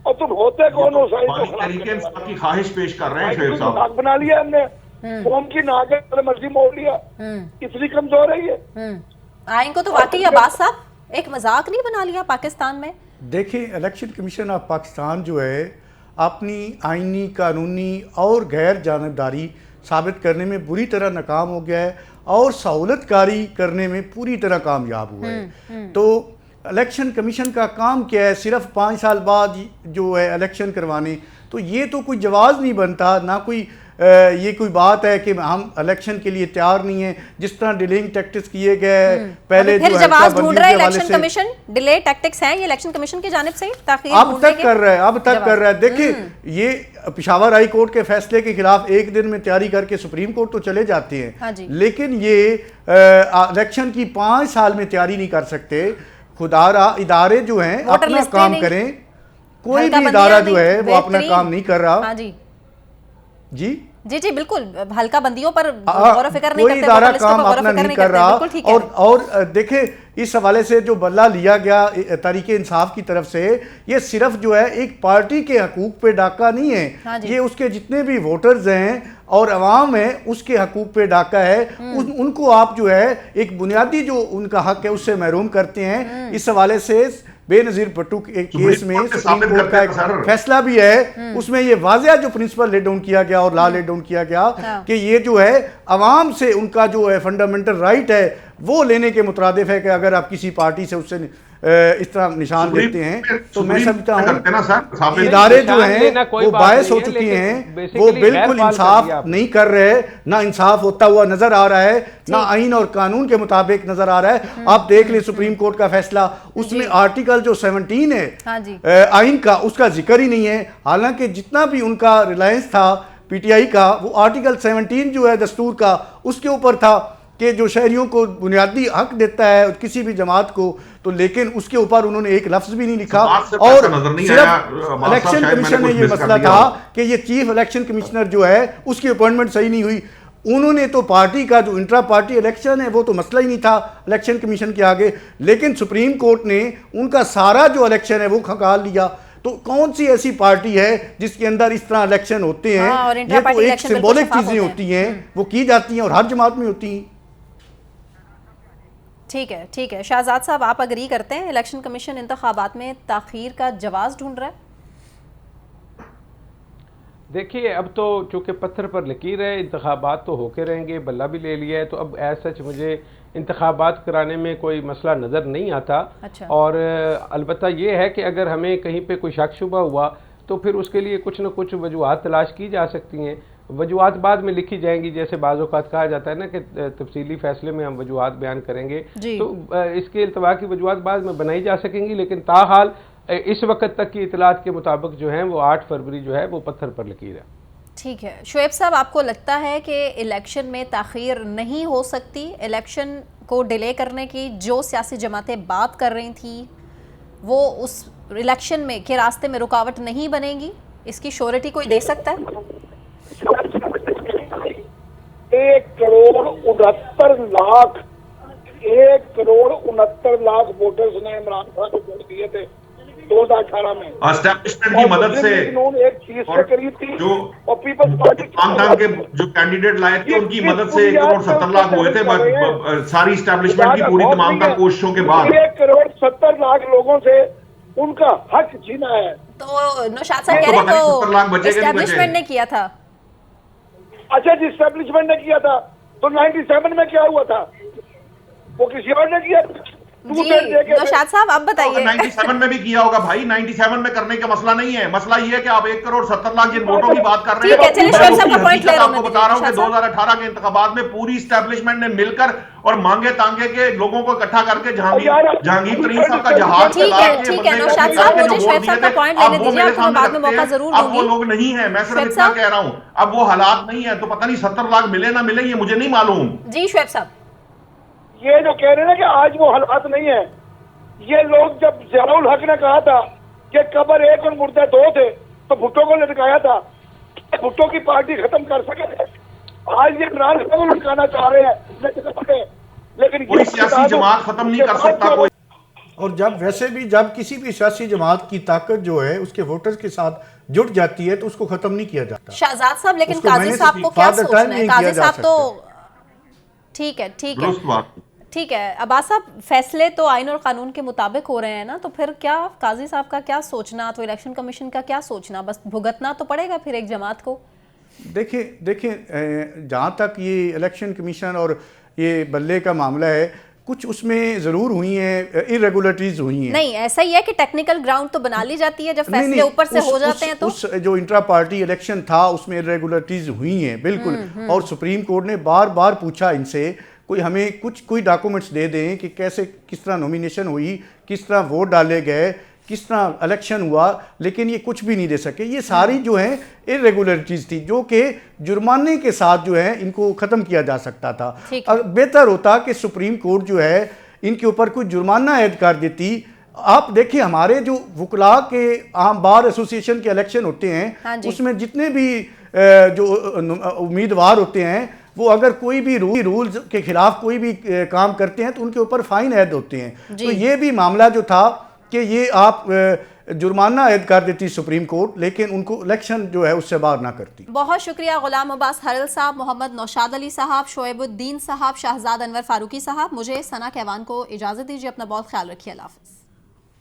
Speaker 4: और तुम होते कौन हो।
Speaker 5: तरीके की ख्वाहिश पेश कर रहे हैं शोएब साहब।
Speaker 4: बना लिया हमने, कौम की नाक मर्जी मोड़ लिया, इतनी कमजोर है ये
Speaker 1: आइन को। तो वाकई अब्बास साहब एक मजाक नहीं बना लिया पाकिस्तान में?
Speaker 2: देखिए, इलेक्शन कमीशन ऑफ पाकिस्तान जो है अपनी आइनी, कानूनी और गैर जानबदारी साबित करने में बुरी तरह नाकाम हो गया है और सहूलतकारी करने में पूरी तरह कामयाब हुआ है। तो इलेक्शन कमीशन का काम क्या है? सिर्फ 5 साल बाद जो है इलेक्शन करवाने, तो ये तो कोई जवाब नहीं बनता, ना कोई ये कोई बात है कि हम इलेक्शन के लिए तैयार नहीं है। जिस तरह डिलेइंग टैक्टिक्स किए गए पहले,
Speaker 1: फिर जवाब ढूंढ रहा है इलेक्शन कमीशन। डिले टैक्टिक्स हैं ये इलेक्शन कमीशन की जानिब से, ताकि
Speaker 2: अब तक कर रहा है। देखिए, ये पेशावर हाई कोर्ट के फैसले के खिलाफ एक दिन में तैयारी करके सुप्रीम कोर्ट तो चले जाते हैं।
Speaker 1: हाँ जी।
Speaker 2: लेकिन ये इलेक्शन की 5 साल में तैयारी नहीं कर सकते। खुदारा इदारे जो हैं अपना काम करें, कोई भी इदारा जो है वो अपना काम नहीं कर रहा।
Speaker 1: हाँ जी
Speaker 2: जी
Speaker 1: जी जी बिल्कुल, हल्का बंदियों पर गौर फिक्र नहीं
Speaker 2: कोई
Speaker 1: करते,
Speaker 2: इदारा काम अपना नहीं कर रहा। और देखे, इस हवाले से जो बदला लिया गया तहरीक इंसाफ की तरफ से, ये सिर्फ जो है एक पार्टी के हकूक पे डाका नहीं है।
Speaker 1: हाँ
Speaker 2: ये उसके जितने भी वोटर्स हैं और अवाम है उसके हकूक पे डाका है। उनको आप जो है एक बुनियादी जो उनका हक है उससे महरूम करते हैं। इस हवाले से बेनजीर भट्टू के केस में सुप्रीम कोर्ट का एक फैसला भी है, उसमें ये वाज़ेह जो प्रिंसिपल लेट डाउन किया गया और लॉ लेट डाउन किया गया कि ये जो है अवाम से उनका जो है फंडामेंटल राइट है वो लेने के मुतरादिफ है कि अगर आप किसी पार्टी से उससे इस तरह निशान देते हैं, तो मैं समझता
Speaker 5: करते ना सर,
Speaker 2: हूँ
Speaker 5: साबित
Speaker 2: इदारे जो
Speaker 3: निशान लेना
Speaker 2: हैं
Speaker 3: कोई
Speaker 2: वो
Speaker 3: बात
Speaker 2: बायस
Speaker 3: नहीं
Speaker 2: हो
Speaker 3: है,
Speaker 2: चुकी
Speaker 3: लेकिन
Speaker 2: हैं, वो
Speaker 3: basically
Speaker 2: बिल्कुल
Speaker 3: गैर
Speaker 2: इंसाफ
Speaker 3: फाल कर दिया
Speaker 2: नहीं कर रहे, ना इंसाफ होता हुआ नजर आ रहा है, ना आइन और कानून के मुताबिक नजर आ रहा है। आप देख लें सुप्रीम कोर्ट का फैसला, उसमें आर्टिकल जो 17
Speaker 1: हाँ जी।
Speaker 2: है आइन का, उसका जिक्र ही नहीं है। हालांकि जितना भी उनका रिलायंस था पीटीआई का, वो आर्टिकल 17 जो है दस्तूर का, उसके ऊपर था कि जो शहरियों को बुनियादी हक देता है किसी भी जमात को, तो लेकिन उसके ऊपर उन्होंने एक लफ्ज भी नहीं लिखा। और सिर्फ इलेक्शन कमीशन में ये मसला था कि ये चीफ इलेक्शन कमिश्नर जो है उसकी अपॉइंटमेंट सही नहीं हुई। उन्होंने तो पार्टी का जो इंट्रा पार्टी इलेक्शन है वो तो मसला ही नहीं था इलेक्शन कमीशन के आगे, लेकिन सुप्रीम कोर्ट ने उनका सारा जो इलेक्शन है वो खंगाल लिया। तो कौन सी ऐसी पार्टी है जिसके अंदर इस तरह इलेक्शन होते हैं?
Speaker 1: हाँ,
Speaker 2: ये तो एक सिंबॉलिक चीजें होती हैं, वो की जाती हैं और हर जमात में होती हैं।
Speaker 1: ठीक है शाहजाद साहब, आप अग्री करते हैं इलेक्शन कमीशन इंतखाबात में ताखीर का जवाब ढूंढ रहा है?
Speaker 3: देखिए, अब तो चूंकि पत्थर पर लकीर है, इंतखाबात तो होके रहेंगे, बल्ला भी ले लिया है, तो अब एज सच मुझे इंतखाबात कराने में कोई मसला नज़र नहीं आता।
Speaker 1: अच्छा।
Speaker 3: और अलबत्ता ये है कि अगर हमें कहीं पे कोई शक शुबा हुआ तो फिर उसके लिए कुछ न कुछ वजूहात तलाश की जा सकती हैं। वजूहात बाद में लिखी जाएंगी, जैसे बाज़ औक़ात कहा जाता है ना कि तफसीली फैसले में हम वजूहात बयान करेंगे, तो इसके इल्तवा की वजूहात बाद में बनाई जा सकेंगी, लेकिन ताहाल इस वक्त तक की इतलात के मुताबिक जो है वो 8 फरवरी जो है वो पत्थर पर लकीर है।
Speaker 1: ठीक है शुएब साहब, आपको लगता है कि इलेक्शन में ताख़ीर नहीं हो सकती? इलेक्शन को डिले करने की जो सियासी जमातें बात कर रही थी वो उस इलेक्शन में के रास्ते में रुकावट नहीं बनेगी? इसकी श्योरिटी कोई दे सकता है?
Speaker 4: 1,69,00,000 वोटर्स ने इमरान खान को वोट दिए थे 2018 में
Speaker 5: एस्टैब्लिशमेंट की मदद से,
Speaker 4: एक चीज से करीब थी
Speaker 5: जो
Speaker 4: और पीपल्स पार्टी
Speaker 5: के जो कैंडिडेट लाए थे उनकी मदद से 1,70,00,000 हुए थे, सारी एस्टैब्लिशमेंट की पूरी तमाम कोशिशों के बाद
Speaker 4: 1,70,00,000 लोगों से उनका हक छीना है।
Speaker 1: तो नौशाद साहब कह रहे हैं एस्टैब्लिशमेंट ने किया था।
Speaker 4: अच्छा जी, एस्टैब्लिशमेंट ने किया था, तो 97 में क्या हुआ था? वो किसी और ने किया?
Speaker 1: नौशाद साहब आप बताइए।
Speaker 5: 97 में भी किया होगा भाई, 97 में करने का मसला नहीं है। मसला ये है कि आप 1,70,00,000 जिन वोटों की बात कर रहे हैं, आपको बता रहा हूँ कि 2018 के इंतखाबात में पूरी इस्टेब्लिशमेंट ने मिलकर और मांगे तांगे के लोगों को इकट्ठा करके जहांगीर तरीन साहब का जहाज
Speaker 1: ठीक है नौशाद साहब, मुझे शोएब साहब का पॉइंट लेने दीजिए, आपको बाद में मौका जरूर दूंगी।
Speaker 5: अब वो लोग नहीं है, मैं सिर्फ इतना कह रहा हूँ, अब वो हालात नहीं है, तो पता नहीं 70 लाख मिले ना मिले ये मुझे नहीं मालूम।
Speaker 1: जी शोएब साहब,
Speaker 4: ये जो कह रहे हैं कि आज वो हालात नहीं है, ये लोग जब ज़ियाउल हक ने कहा था कि कब्र एक और मुर्दा 2 थे, तो भुट्टो को लटकाया था, भुट्टो की पार्टी खत्म कर सके। आज ये इमरान खान को लटकाना चाह रहे हैं, लेकिन
Speaker 5: कोई सियासी जमात खत्म नहीं कर सकता कोई।
Speaker 2: और जब वैसे भी जब किसी भी सियासी जमात की ताकत जो है उसके वोटर्स के साथ जुट जाती है तो उसको खत्म नहीं किया जाता।
Speaker 1: शाहजाद साहब, लेकिन काजी साहब को क्या सोचना है? काजी साहब तो ठीक है अब्बास साहब, फैसले तो आइन और कानून के मुताबिक हो रहे हैं ना, तो फिर क्या काजी साहब का क्या सोचना, तो इलेक्शन कमीशन का क्या सोचना? बस भुगतना तो पड़ेगा फिर एक जमात को।
Speaker 2: देखिए जहाँ तक ये इलेक्शन कमीशन और ये बल्ले का मामला है, कुछ उसमें ज़रूर हुई हैं, इरेगुलरिटीज़ हुई हैं।
Speaker 1: नहीं, ऐसा ही है कि टेक्निकल ग्राउंड तो बना ली जाती है जब फैसले ऊपर से हो जाते हैं। तो
Speaker 2: उस जो इंट्रा पार्टी इलेक्शन था उसमें इरेगुलरिटीज़ हुई हैं बिल्कुल, और सुप्रीम कोर्ट ने बार बार पूछा इनसे कोई हमें कोई डॉक्यूमेंट्स दे दें कि कैसे किस तरह नॉमिनेशन हुई, किस तरह वोट डाले गए, किस तरह इलेक्शन हुआ, लेकिन ये कुछ भी नहीं दे सके। ये सारी जो है इरेगुलरिटीज़ थी जो कि जुर्माने के साथ जो है इनको ख़त्म किया जा सकता था। बेहतर होता कि सुप्रीम कोर्ट जो है इनके ऊपर कोई जुर्माना ऐड कर देती। आप देखिए हमारे जो वकला के आम बार एसोसिएशन के इलेक्शन होते हैं, उसमें जितने भी जो उम्मीदवार होते हैं वो अगर कोई भी रूल्स के खिलाफ कोई भी काम करते हैं तो उनके ऊपर फाइन ऐड होते हैं। तो ये भी मामला जो था कि ये आप जुर्माना ऐड कर देती सुप्रीम कोर्ट, लेकिन उनको इलेक्शन जो है उससे बाहर ना करती।
Speaker 1: बहुत शुक्रिया गुलाम अब्बास हरल साहब, मोहम्मद नौशाद अली साहब, शोएबुद्दीन साहब, शाहजाद अनवर फारूकी साहब। मुझे सना कहवान को इजाज़त दीजिए, अपना बहुत ख्याल रखिए, अल्लाह हाफ़िज़।